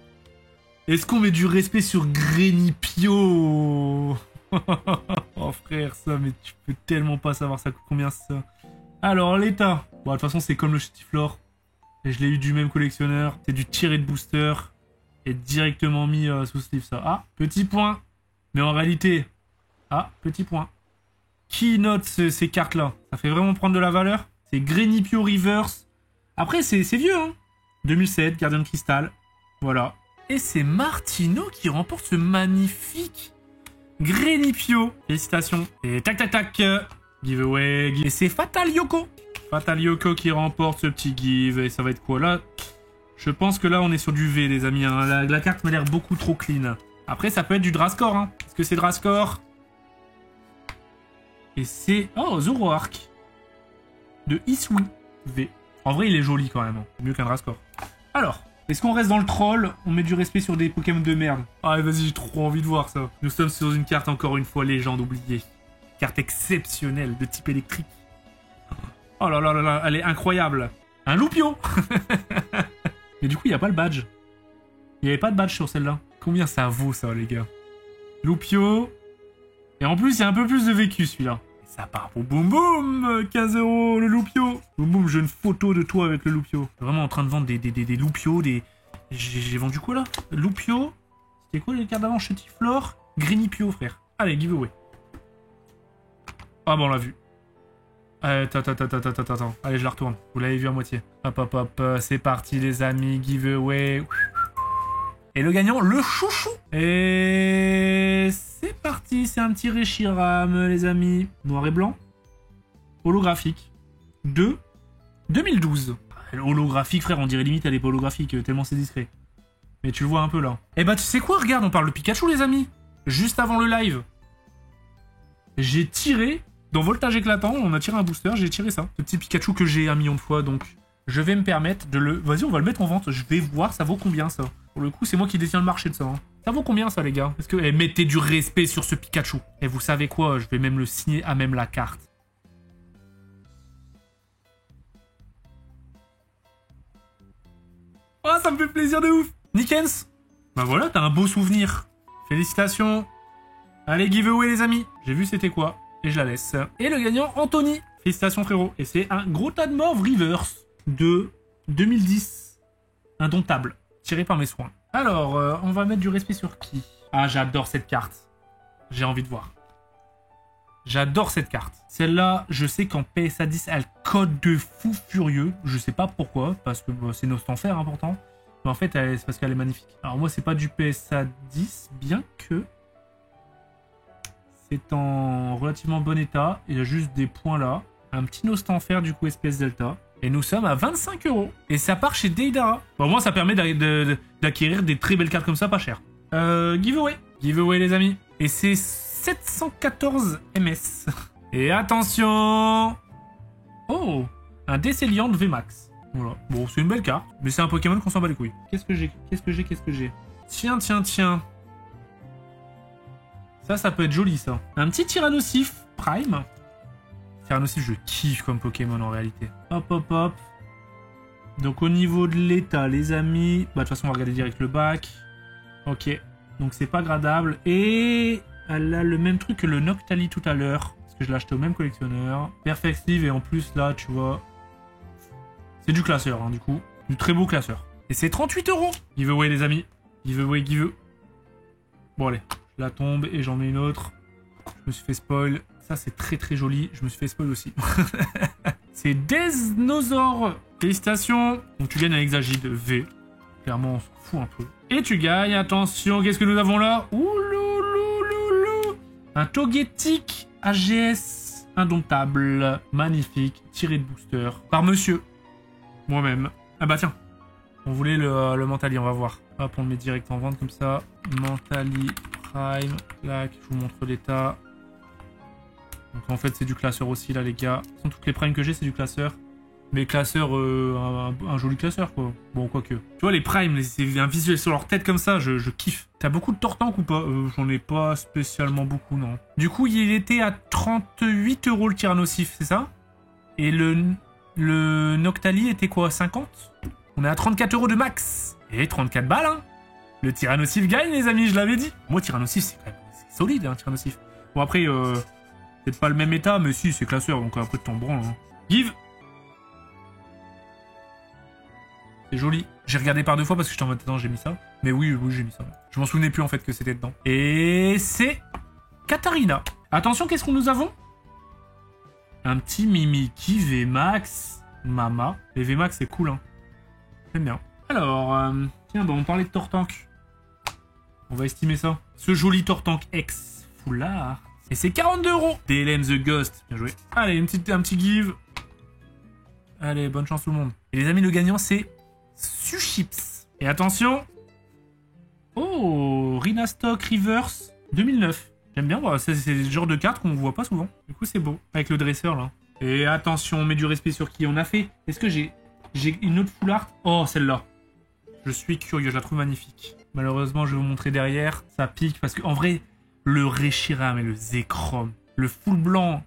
Est-ce qu'on met du respect sur Grenipio? Oh, frère, ça, mais tu peux tellement pas savoir ça coûte combien, ça. Alors, l'état. Bon, de toute façon, c'est comme le Chetiflore. Et je l'ai eu du même collectionneur. C'est du tiré de booster. Et directement mis sous sleeve, ça. Ah, petit point. Mais en réalité... Ah, petit point. Qui note ces cartes-là? Ça fait vraiment prendre de la valeur. C'est Grenipio Reverse. Après, c'est vieux, hein. 2007, Gardien de Cristal. Voilà. Et c'est Martino qui remporte ce magnifique Grenipio. Félicitations. Et tac. Giveaway. Et c'est Fatal Yoko. Fatal Yoko qui remporte ce petit give. Et ça va être quoi, là? Je pense que là, on est sur du V, les amis. Hein. La carte m'a l'air beaucoup trop clean. Après, ça peut être du Drascore. Hein. Est-ce que c'est Drascore? Et c'est... Oh, Zoroark. De Isui V. En vrai, il est joli quand même. Hein. Mieux qu'un Drascore. Alors, est-ce qu'on reste dans le troll? On met du respect sur des Pokémon de merde. Ah, vas-y, j'ai trop envie de voir ça. Nous sommes sur une carte, encore une fois, légende oubliée. Carte exceptionnelle, de type électrique. Oh là, elle est incroyable. Un Loupio. Mais du coup, il n'y a pas le badge. Il n'y avait pas de badge sur celle-là. Combien ça vaut, ça, les gars? Loupio. Et en plus, il y a un peu plus de vécu, celui-là. Ça part pour Boum Boum, 15 € le Loupio. Boum Boum, j'ai une photo de toi avec le Loupio. Vraiment en train de vendre des Loupios, des... J'ai vendu quoi, là? Loupio. C'était quoi les cartes d'avant? Chetiflore. Grenipio, frère. Allez, giveaway. Ah bon, on l'a vu. Attends. Allez, je la retourne. Vous l'avez vu à moitié. Hop. C'est parti, les amis. Giveaway. Et le gagnant, le chouchou. Et c'est parti. C'est un petit Reshiram, les amis. Noir et blanc. holographique de 2012. Holographique, frère, on dirait limite elle est pas holographique, tellement c'est discret. Mais tu le vois un peu là. Eh bah tu sais quoi, regarde, on parle de Pikachu les amis. Juste avant le live, j'ai tiré, dans Voltage Éclatant, on a tiré un booster, j'ai tiré ça. Ce petit Pikachu que j'ai 1 million de fois, donc je vais me permettre de le... Vas-y, on va le mettre en vente, je vais voir ça vaut combien ça. Pour le coup, c'est moi qui détiens le marché de ça. Hein. Ça vaut combien ça les gars? Est-ce que... Eh, mettez du respect sur ce Pikachu. Et vous savez quoi, je vais même le signer à même la carte. Oh, ça me fait plaisir de ouf. Nickens. Bah voilà, t'as un beau souvenir. Félicitations. Allez, giveaway les amis. J'ai vu c'était quoi, et je la laisse. Et le gagnant, Anthony. Félicitations frérot. Et c'est un gros tas de morts reverse de 2010. Indomptable. Tiré par mes soins. Alors, on va mettre du respect sur qui? Ah, j'adore cette carte. J'ai envie de voir. J'adore cette carte. Celle-là, je sais qu'en PSA 10, elle code de fou furieux. Je sais pas pourquoi, parce que bah, c'est Nostanfer important. Mais en fait, c'est parce qu'elle est magnifique. Alors moi, c'est pas du PSA 10, bien que... C'est en relativement bon état. Il y a juste des points là. Un petit Nostanfer, du coup, SPS Delta. Et nous sommes à 25 €. Et ça part chez Deidara. Bon, au moins, ça permet d'acquérir des très belles cartes comme ça, pas cher. Giveaway. Giveaway, les amis. Et c'est 714 MS. Et attention. Oh, un Décéliant de VMAX. Voilà. Bon, c'est une belle carte. Mais c'est un Pokémon qu'on s'en bat les couilles. Qu'est-ce que j'ai? Tiens. Ça peut être joli, ça. Un petit Tyrannosif Prime. Tyrannosif, je kiffe comme Pokémon en réalité. Hop. Donc au niveau de l'état, les amis... Bah de toute façon, on va regarder direct le bac. Ok. Donc c'est pas gradable. Et elle a le même truc que le Noctali tout à l'heure. Parce que je l'ai acheté au même collectionneur. Perfect Sleeve et en plus là, tu vois... C'est du classeur, hein, du coup. Du très beau classeur. Et c'est 38 €. Giveaway, les amis. Giveaway. Bon, allez. Je la tombe et j'en mets une autre. Je me suis fait spoil. Ça, c'est très très joli. Je me suis fait spoil aussi. C'est Desnosaur. Félicitations. Donc, tu gagnes un Exagide V. Clairement, on s'en fout un peu. Et tu gagnes, attention, qu'est-ce que nous avons là? Ouloulouloulou. Un Togetic AGS indomptable. Magnifique. Tiré de booster. Par monsieur. Moi-même. Ah bah tiens. On voulait le Mentali, on va voir. Hop, on le met direct en vente comme ça. Mentali Prime. Clac, je vous montre l'état. Donc en fait, c'est du classeur aussi, là, les gars. Toutes les primes que j'ai, c'est du classeur. Mais classeur, un joli classeur, quoi. Bon, quoique. Tu vois, les primes, c'est un visuel sur leur tête comme ça, je kiffe. T'as beaucoup de Tortank ou pas? J'en ai pas spécialement beaucoup, non. Du coup, il était à 38 € le Tyrannosif, c'est ça? Et le Noctali était quoi, 50? On est à 34 € de max. Et 34 balles, hein. Le Tyrannosif gagne, les amis, je l'avais dit. Moi, Tyrannosif, c'est quand même solide, hein, Tyrannosif. Bon, après, peut-être pas le même état, mais si, c'est classeur, donc après, t'en branles. Hein. Give. C'est joli. J'ai regardé par 2 fois parce que j'étais en mode, attends, j'ai mis ça. Mais oui, j'ai mis ça. Je m'en souvenais plus, en fait, que c'était dedans. Et c'est Katarina. Attention, qu'est-ce qu'on nous avons? Un petit Mimikyu VMAX Mama. Les VMAX, c'est cool, hein. J'aime bien. Alors, tiens, bon, on parlait de Tortank. On va estimer ça. Ce joli Tortank X foulard. Et c'est 42 €. DLM The Ghost. Bien joué. Allez, un petit give. Allez, bonne chance tout le monde. Et les amis, le gagnant, c'est Suships. Et attention. Oh, Rhinastock Reverse 2009. J'aime bien, bah, c'est le genre de carte qu'on voit pas souvent. Du coup, c'est beau. Avec le dresseur, là. Et attention, on met du respect sur qui on a fait. Est-ce que j'ai une autre full art? Oh, celle-là. Je suis curieux, je la trouve magnifique. Malheureusement, je vais vous montrer derrière. Ça pique parce qu'en vrai, le Reshiram et le Zekrom, le full blanc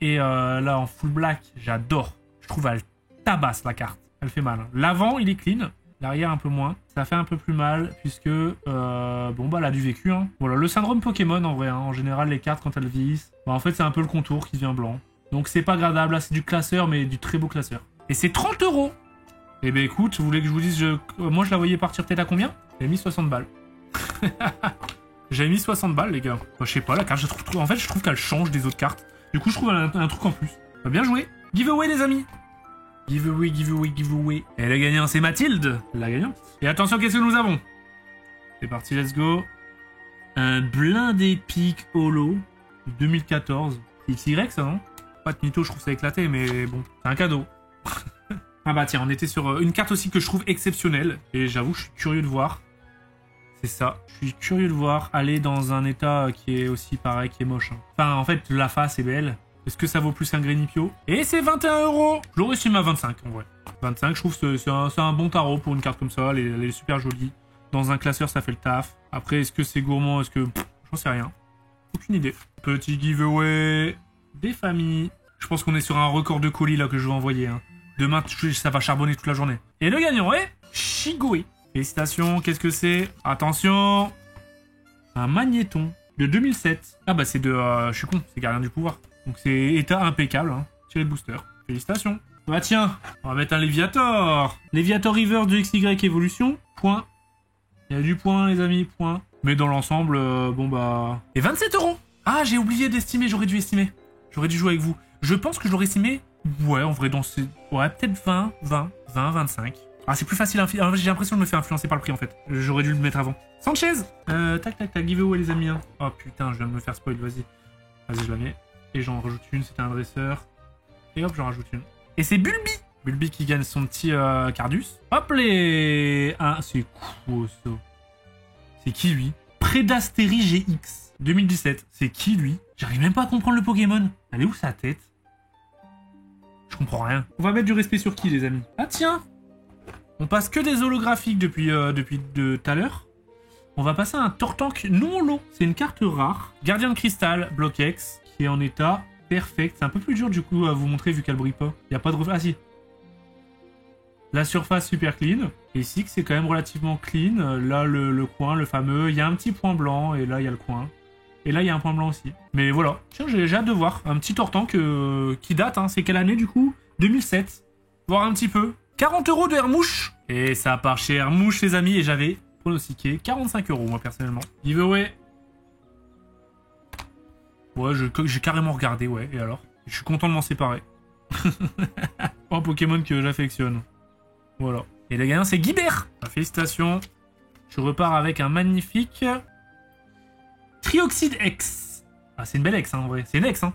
et là en full black, j'adore. Je trouve elle tabasse la carte. Elle fait mal. L'avant, il est clean. L'arrière, un peu moins. Ça fait un peu plus mal puisque, bon, bah, elle a du vécu. Hein. Voilà, le syndrome Pokémon en vrai. Hein. En général, les cartes, quand elles vieillissent, bah, en fait, c'est un peu le contour qui devient blanc. Donc, c'est pas gradable. Là, c'est du classeur, mais du très beau classeur. Et c'est 30 €. Eh ben écoute, vous voulez que je vous dise, moi je la voyais partir peut-être à combien? J'avais mis 60 balles. J'avais mis 60 balles, les gars. Bah, je sais pas, la carte, en fait, je trouve qu'elle change des autres cartes. Du coup, je trouve un truc en plus. Bah, bien joué. Giveaway, les amis. Giveaway. Et le gagnant, c'est Mathilde, la gagnante. Et attention, qu'est-ce que nous avons? C'est parti, let's go. Un blindé pic holo de 2014. XY, ça, non? Pas de mytho, je trouve ça éclaté, mais bon, c'est un cadeau. Ah bah tiens, on était sur une carte aussi que je trouve exceptionnelle. Et j'avoue, je suis curieux de voir. C'est ça. Je suis curieux de voir aller dans un état qui est aussi pareil, qui est moche. Hein. Enfin, en fait, la face est belle. Est-ce que ça vaut plus qu'un Grenipio? Et c'est 21 €. Je l'aurais estimé à 25 en vrai. 25, je trouve que c'est un bon tarot pour une carte comme ça. Elle est super jolie. Dans un classeur, ça fait le taf. Après, est-ce que c'est gourmand? Est-ce que... J'en sais rien. Aucune idée. Petit giveaway des familles. Je pense qu'on est sur un record de colis là que je vais envoyer. Hein. Demain, ça va charbonner toute la journée. Et le gagnant est Shigoi. Félicitations, qu'est-ce que c'est? Attention. Un magnéton de 2007. Ah bah c'est de... je suis con, c'est Gardien du Pouvoir. Donc c'est état impeccable. Hein. Tiré de booster. Félicitations. Bah tiens, on va mettre un Léviator. Léviator River de XY Evolution. Point. Il y a du point les amis, point. Mais dans l'ensemble, bon bah... Et 27 €. Ah, j'ai oublié d'estimer, j'aurais dû estimer. J'aurais dû jouer avec vous. Je pense que je l'aurais estimé... Ouais, en vrai, dans ces... Ouais, peut-être 20, 25. Ah, c'est plus facile à... J'ai l'impression de me faire influencer par le prix, en fait. J'aurais dû le mettre avant. Sanchez. Tac, giveaway, les amis. Hein. Oh, putain, je viens de me faire spoil, vas-y. Vas-y, je la mets. Et j'en rajoute une, c'était un dresseur. Et hop, j'en rajoute une. Et c'est Bulby. Bulby qui gagne son petit Cardus. Hop, les... Ah, c'est quoi, ça? C'est qui, lui? Predasteri GX. 2017. C'est qui, lui? J'arrive même pas à comprendre le Pokémon. Elle est où, sa tête? Je comprends rien. On va mettre du respect sur qui, les amis? Ah tiens, on passe que des holographiques depuis tout à l'heure. On va passer à un Tortank non holo. C'est une carte rare. Gardien de cristal, bloc X, qui est en état perfect. C'est un peu plus dur du coup à vous montrer vu qu'elle brille pas. Il n'y a pas de... Ah si. La surface super clean. Et ici que c'est quand même relativement clean. Là le coin, le fameux. Il y a un petit point blanc et là il y a le coin. Et là, il y a un point blanc aussi. Mais voilà. Tiens, j'ai hâte de voir. Un petit Tortank qui date. Hein. C'est quelle année, du coup? 2007. Voir un petit peu. 40 € de Hermouche. Et ça part chez Hermouche, les amis. Et j'avais pronostiqué 45 €, moi, personnellement. Giveaway. Ouais, j'ai carrément regardé, ouais. Et alors? Je suis content de m'en séparer. Un Pokémon que j'affectionne. Voilà. Et le gagnant, c'est Guibert. Félicitations. Je repars avec un magnifique... Trioxide X. Ah, c'est une belle X, hein, en vrai. C'est une X, hein.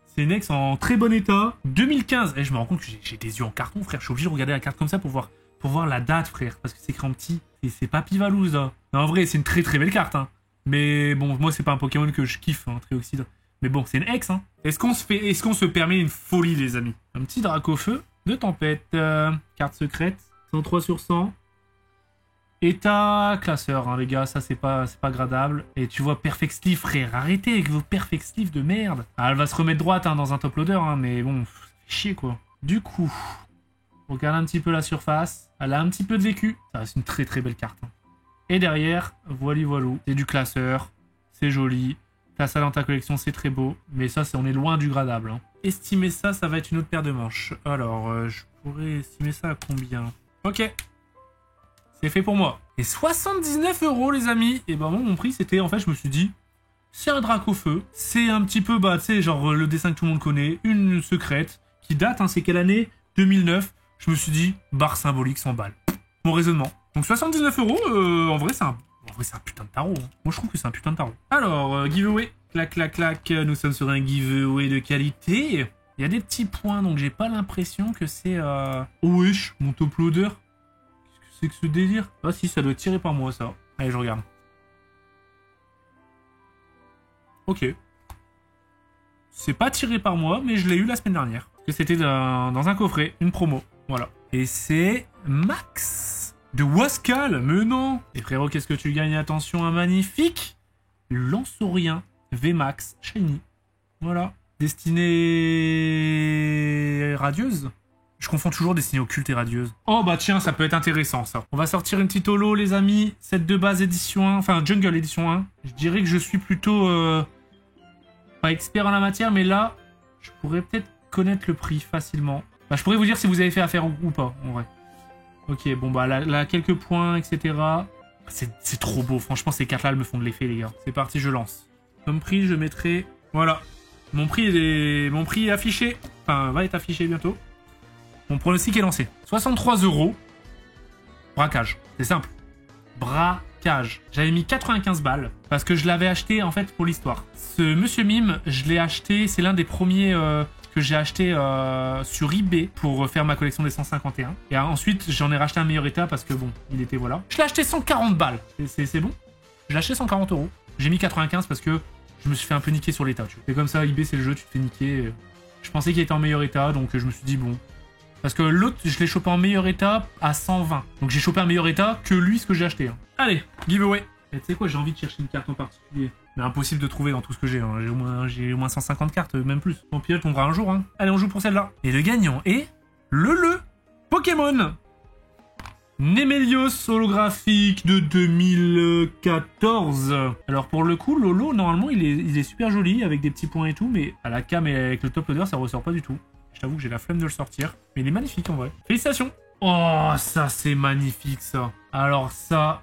C'est une X en très bon état. 2015. Et je me rends compte que j'ai des yeux en carton, frère. Je suis obligé de regarder la carte comme ça pour voir la date, frère. Parce que c'est écrit en petit. Et c'est pas Pivalouse, là. Non, en vrai, c'est une très très belle carte, hein. Mais bon, moi, c'est pas un Pokémon que je kiffe, hein, Trioxide. Mais bon, c'est une X, hein. Est-ce qu'on se permet une folie, les amis? Un petit Dracofeu de tempête. Carte secrète. 103 sur 100. État classeur, hein, les gars, ça c'est pas gradable. Et tu vois, Perfect Sleeve, frère, arrêtez avec vos Perfect Sleeve de merde. Ah, elle va se remettre droite hein, dans un top loader, hein, mais bon, ça fait chier quoi. Du coup, on regarde un petit peu la surface. Elle a un petit peu de vécu. Ça reste une très très belle carte. Hein. Et derrière, voilou, c'est du classeur, c'est joli. T'as ça dans ta collection, c'est très beau. Mais ça, on est loin du gradable. Hein. Estimer ça, ça va être une autre paire de manches. Alors, je pourrais estimer ça à combien? Ok. C'est fait pour moi. Et 79 €, les amis. Et ben moi, mon prix, c'était... En fait, je me suis dit... C'est un Dracofeu. C'est un petit peu, bah, tu sais, genre le dessin que tout le monde connaît. Une secrète. Qui date, hein, c'est quelle année? 2009. Je me suis dit, barre symbolique, 100 balles. Mon raisonnement. Donc 79 €, en vrai, c'est un putain de tarot. Hein. Moi, je trouve que c'est un putain de tarot. Alors, giveaway. Clac, clac, clac. Nous sommes sur un giveaway de qualité. Il y a des petits points, donc j'ai pas l'impression que c'est... Oh wesh, mon top loader. C'est que ce délire? Ah si, ça doit être tiré par moi, ça. Allez, je regarde. Ok. C'est pas tiré par moi, mais je l'ai eu la semaine dernière. Parce que c'était dans un coffret, une promo. Voilà. Et c'est Max de Wascal. Mais non. Et frérot, qu'est-ce que tu gagnes? Attention, un magnifique Lanceaurien VMAX Shiny. Voilà. Destinée radieuse. Je confonds toujours destinée occulte et radieuse. Oh bah tiens, ça peut être intéressant ça. On va sortir une petite holo les amis. Set de base édition 1, enfin Jungle édition 1. Je dirais que je suis plutôt pas expert en la matière, mais là, je pourrais peut-être connaître le prix facilement. Bah, je pourrais vous dire si vous avez fait affaire ou pas, en vrai. Ok, bon bah là quelques points, etc. C'est trop beau, franchement ces cartes là elles me font de l'effet les gars. C'est parti, je lance. Comme prix, je mettrai... Voilà. Mon prix est affiché. Enfin, va être affiché bientôt. Mon pronostic est lancé. 63 €. Braquage. C'est simple. Braquage. J'avais mis 95 balles. Parce que je l'avais acheté, en fait, pour l'histoire. Ce Monsieur Mime, je l'ai acheté. C'est l'un des premiers que j'ai acheté sur eBay pour faire ma collection des 151. Et ensuite, j'en ai racheté un meilleur état parce que bon, il était voilà. Je l'ai acheté 140 balles. C'est bon. Je l'ai acheté 140 €. J'ai mis 95 parce que je me suis fait un peu niquer sur l'état. C'est comme ça, eBay c'est le jeu, tu te fais niquer. Je pensais qu'il était en meilleur état, donc je me suis dit bon. Parce que l'autre, je l'ai chopé en meilleur état à 120. Donc j'ai chopé un meilleur état que lui, ce que j'ai acheté. Hein. Allez, giveaway. Et tu sais quoi, j'ai envie de chercher une carte en particulier. Mais impossible de trouver dans tout ce que j'ai. Hein. J'ai au moins 150 cartes, même plus. Tant pis, elle tombera un jour. Hein. Allez, on joue pour celle-là. Et le gagnant est le Pokémon Nemelios holographique de 2014. Alors pour le coup, Lolo, normalement, il est super joli avec des petits points et tout, mais à la cam et avec le top loader, ça ressort pas du tout. Je t'avoue que j'ai la flemme de le sortir, mais il est magnifique en vrai. Félicitations. Oh, ça c'est magnifique ça. Alors ça,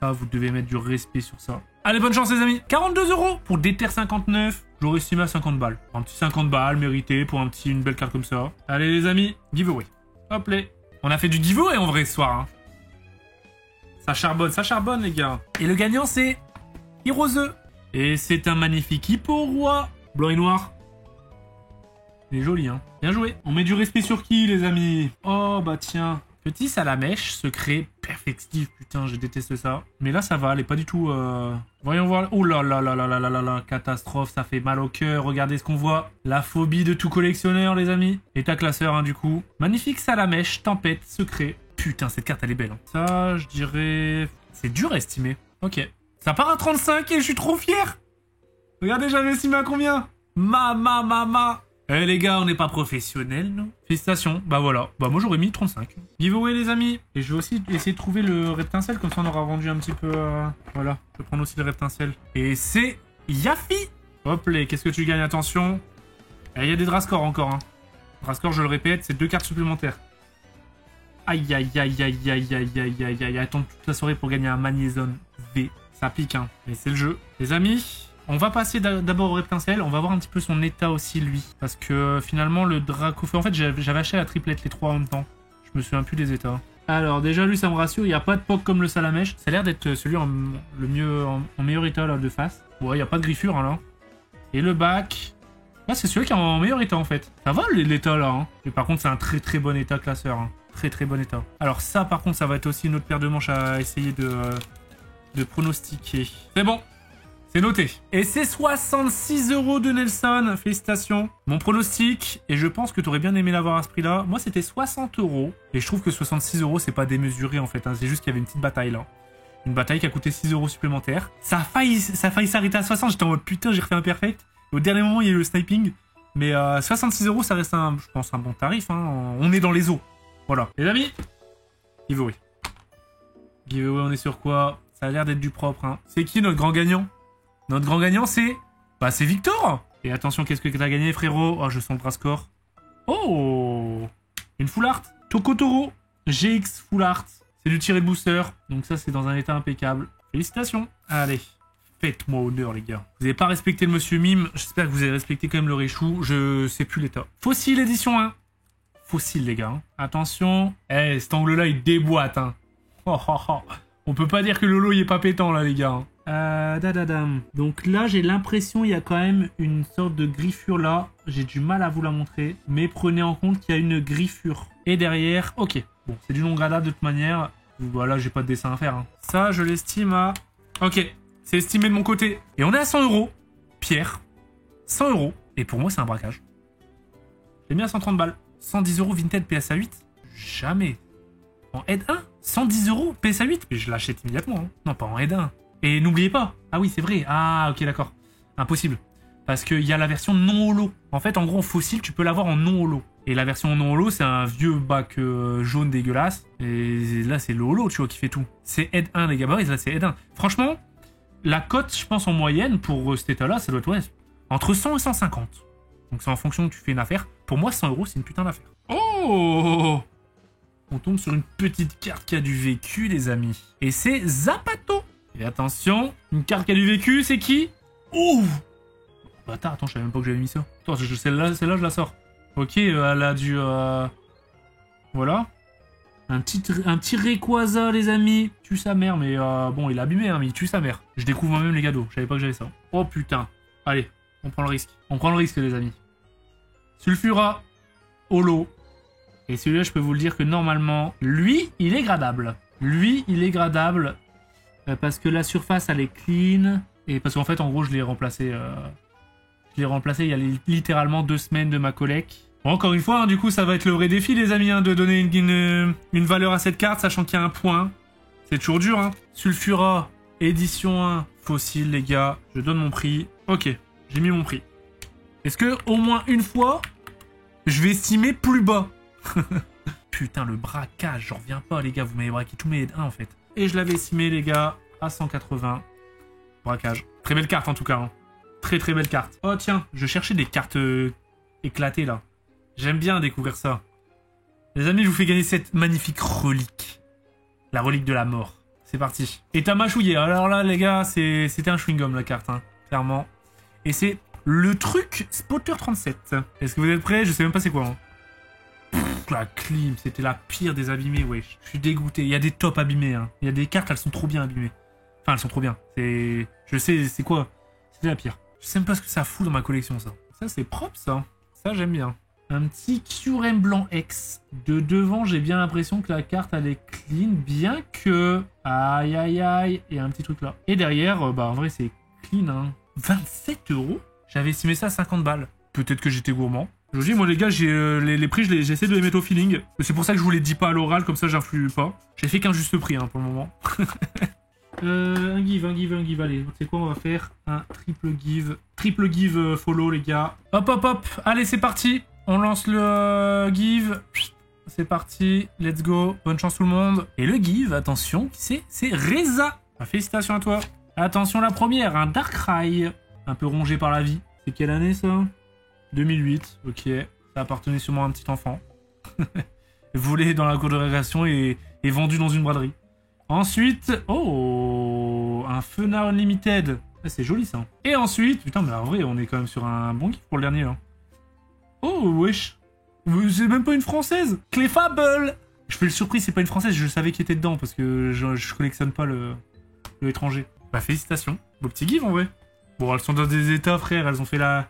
vous devez mettre du respect sur ça. Allez, bonne chance les amis. 42 € pour Déter 59. J'aurais estimé à 50 balles. Un petit 50 balles mérité pour une belle carte comme ça. Allez les amis, giveaway. Hop là. On a fait du giveaway en vrai ce soir. Hein. Ça charbonne les gars. Et le gagnant c'est Hirose. Et c'est un magnifique hippo roi. Blanc et noir. Il est joli hein. Bien joué. On met du respect sur qui les amis? Oh bah tiens. Petit salamèche secret perfectif. Putain, je déteste ça. Mais là, ça va. Elle est pas du tout... Voyons voir. Oh là là là là là là là là. Catastrophe. Ça fait mal au cœur. Regardez ce qu'on voit. La phobie de tout collectionneur, les amis. Et ta classeur, hein, du coup. Magnifique salamèche. Tempête. Secret. Putain, cette carte, elle est belle. Hein. Ça, je dirais... C'est dur à estimer. Ok. Ça part à 35 et je suis trop fier. Regardez, j'avais estimé à combien? Ma. Eh les gars, on n'est pas professionnels, non? Félicitations. Bah voilà. Bah moi j'aurais mis 35. Giveaway les amis. Et je vais aussi essayer de trouver le reptincelle, comme ça on aura vendu un petit peu... Voilà. Je vais prendre aussi le reptincelle. Et c'est Yafi. Hop là, qu'est-ce que tu gagnes? Attention. Il y a des Drascore encore. Hein. Drascore, je le répète, c'est 2 cartes supplémentaires. Aïe. Attends toute la soirée pour gagner un Magnézone V. Ça pique, hein. Mais c'est le jeu. Les amis... On va passer d'abord au reptincelle, on va voir un petit peu son état aussi, lui. Parce que finalement, le Dracofeu... En fait, j'avais acheté la triplette, les 3 en même temps. Je me souviens plus des états. Alors, déjà, lui, ça me rassure, il n'y a pas de POC comme le salamèche. Ça a l'air d'être celui en meilleur état, là, de face. Ouais, il n'y a pas de griffure, hein, là. Et le bac... Là, c'est celui qui est en meilleur état, en fait. Ça va, l'état, là, hein. Et par contre, c'est un très bon état classeur, hein. Très bon état. Alors ça, par contre, ça va être aussi une autre paire de manches à essayer de pronostiquer. C'est bon. C'est noté. Et c'est 66 € de Nelson. Félicitations. Mon pronostic, et je pense que tu aurais bien aimé l'avoir à ce prix-là, moi c'était 60 €. Et je trouve que 66 € c'est pas démesuré en fait. Hein. C'est juste qu'il y avait une petite bataille là. Une bataille qui a coûté 6 € supplémentaires. Ça a failli s'arrêter à 60. J'étais en mode putain, j'ai refait un perfect. Et au dernier moment, il y a eu le sniping. Mais 66 € ça reste je pense un bon tarif. Hein. On est dans les eaux. Voilà. Les amis, giveaway. Giveaway, on est sur quoi? Ça a l'air d'être du propre. Hein. C'est qui notre grand gagnant? Notre grand gagnant, c'est... Bah, c'est Victor. Et attention, qu'est-ce que t'as gagné, frérot? Oh, je sens le Drascore. Oh, une full art. Tokotoro. GX full art. C'est du tiré de booster. Donc ça, c'est dans un état impeccable. Félicitations. Allez, faites-moi honneur, les gars. Vous n'avez pas respecté le Monsieur Mime. J'espère que vous avez respecté quand même le Réchou. Je sais plus l'état. Fossile édition 1. Fossile, les gars. Hein. Attention. Eh, cet angle-là, il déboîte. Hein. On peut pas dire que Lolo, il est pas pétant, là, les gars. Hein. Donc là, j'ai l'impression il y a quand même une sorte de griffure là. J'ai du mal à vous la montrer. Mais prenez en compte qu'il y a une griffure. Et derrière, ok. Bon, c'est du non gradable de toute manière. Voilà, j'ai pas de dessin à faire. Hein. Ça, je l'estime à... Ok, c'est estimé de mon côté. Et on est à 100 €. Pierre, 100 €. Et pour moi, c'est un braquage. J'ai mis à 130 balles. 110 € Vinted PSA 8. Jamais. En aide 1 110 € PSA 8. Et je l'achète immédiatement. Hein. Non, pas en aide 1. Et n'oubliez pas. Ah oui, c'est vrai. Ah, ok, d'accord. Impossible. Parce qu'il y a la version non holo. En fait, en gros, en fossile, tu peux l'avoir en non holo. Et la version non holo, c'est un vieux bac jaune dégueulasse. Et là, c'est le holo, tu vois, qui fait tout. C'est aide 1, les gars. Bah oui, là, c'est aide 1. Franchement, la cote, je pense, en moyenne, pour cet état-là, ça doit être ouais, entre 100 et 150. Donc, c'est en fonction que tu fais une affaire. Pour moi, 100 €, c'est une putain d'affaire. Oh! On tombe sur une petite carte qui a du vécu, les amis. Et c'est Zapato. Et attention, une carte qui a du vécu, c'est qui? Ouh! Bâtard, attends, je savais même pas que j'avais mis ça. Attends, celle-là, je la sors. Ok, elle a du... Voilà. Un petit Rayquaza, les amis. Tue sa mère, mais bon, il est abîmé, hein, mais il tue sa mère. Je découvre moi-même les cadeaux. Je savais pas que j'avais ça. Oh putain. Allez, on prend le risque. On prend le risque, les amis. Sulfura, holo. Et celui-là, je peux vous le dire que normalement, lui, il est gradable. Lui, il est gradable. Parce que la surface, elle est clean. Et parce qu'en fait, en gros, je l'ai remplacé. Je l'ai remplacé il y a littéralement 2 semaines de ma collecte. Bon, encore une fois, hein, du coup, ça va être le vrai défi, les amis, hein, de donner une valeur à cette carte, sachant qu'il y a un point. C'est toujours dur, hein. Sulfura, édition 1, fossile, les gars. Je donne mon prix. Ok, j'ai mis mon prix. Est-ce que, au moins une fois, je vais estimer plus bas? Putain, le braquage, j'en reviens pas, les gars. Vous m'avez braqué tous mes 1 en fait. Et je l'avais estimé, les gars, à 180. Braquage. Très belle carte, en tout cas. Hein. Très, très belle carte. Oh, tiens, je cherchais des cartes éclatées, là. J'aime bien découvrir ça. Les amis, je vous fais gagner cette magnifique relique. La relique de la mort. C'est parti. Et t'as mâchouillé. Alors là, les gars, c'était un chewing-gum, la carte, hein, clairement. Et c'est le truc Spotter 37. Est-ce que vous êtes prêts? Je sais même pas c'est quoi. Hein. Pff, la clim, c'était la pire des abîmés, wesh. Je suis dégoûté. Il y a des tops abîmés. Hein. Il y a des cartes, elles sont trop bien abîmées. Enfin, elles sont trop bien. Je sais, c'est quoi? C'était la pire. Je sais même pas ce que ça fout dans ma collection, ça. Ça, c'est propre, ça. Ça, j'aime bien. Un petit QRM blanc X. De devant, j'ai bien l'impression que la carte, elle est clean, bien que... Aïe, aïe, aïe. Il y a un petit truc là. Et derrière, bah, en vrai, c'est clean, hein. 27 €? J'avais estimé ça à 50 balles. Peut-être que j'étais gourmand. Je vous dis, moi, les gars, les prix, j'essaie de les mettre au feeling. C'est pour ça que je vous les dis pas à l'oral, comme ça, j'influe pas. J'ai fait qu'un juste prix, hein, pour le moment. Un give, allez, c'est quoi, on va faire un triple give follow, les gars. Hop, hop, hop, allez, c'est parti. On lance le give. C'est parti, let's go. Bonne chance tout le monde. Et le give, attention, c'est Reza. Ah, félicitations à toi. Attention, la première, un Darkrai. Un peu rongé par la vie. C'est quelle année, ça? 2008, ok. Ça appartenait sûrement à un petit enfant. Volé dans la cour de récréation et vendu dans une braderie. Ensuite, oh, un Fena Unlimited. Ah, c'est joli, ça. Et ensuite, putain, mais en vrai, on est quand même sur un bon kiff pour le dernier, hein. Oh, wesh. C'est même pas une française. Clefable. Je fais le surprise, c'est pas une française. Je savais qu'il était dedans parce que je collectionne pas le étranger. Bah, félicitations. Beau petit give, en vrai. Bon, elles sont dans des états, frère. Elles ont fait la...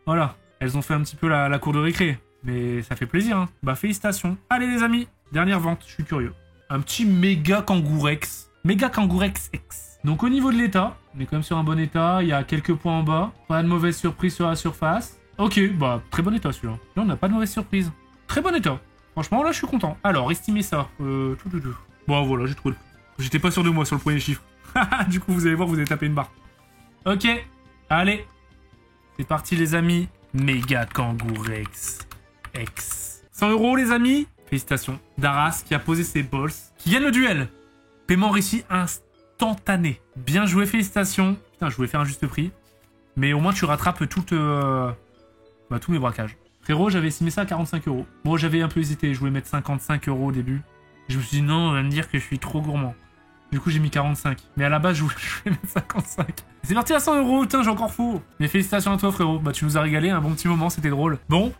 Voilà. Elles ont fait un petit peu la cour de récré. Mais ça fait plaisir, hein. Bah, félicitations. Allez, les amis. Dernière vente. Je suis curieux. Un petit méga Kangourex. Méga Kangourex X. Donc, au niveau de l'état, on est quand même sur un bon état. Il y a quelques points en bas. Pas de mauvaise surprise sur la surface. Ok, bah, très bon état celui-là. Là, on n'a pas de mauvaise surprise. Très bon état. Franchement, là, je suis content. Alors, estimez ça. Bon, voilà, j'ai trouvé le prix. J'étais pas sûr de moi sur le premier chiffre. Du coup, vous allez voir, vous allez taper une barre. Ok, allez. C'est parti, les amis. Méga Kangourex X. 100 €, les amis. Félicitations. Daras qui a posé ses balls. Qui gagne le duel. Paiement réussi instantané. Bien joué, félicitations. Putain, je voulais faire un juste prix. Mais au moins, tu rattrapes tous mes braquages. Frérot, j'avais estimé ça à 45 €. Moi, j'avais un peu hésité. Je voulais mettre 55 € au début. Je me suis dit, non, on va me dire que je suis trop gourmand. Du coup, j'ai mis 45. Mais à la base, je voulais mettre 55. C'est parti à 100 €. Putain, j'ai encore faux. Mais félicitations à toi, frérot. Bah, tu nous as régalé. Un bon petit moment. C'était drôle. Bon.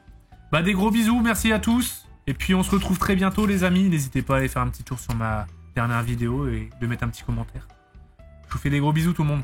Bah, des gros bisous. Merci à tous. Et puis, on se retrouve très bientôt, les amis. N'hésitez pas à aller faire un petit tour sur ma dernière vidéo et de mettre un petit commentaire. Je vous fais des gros bisous, tout le monde.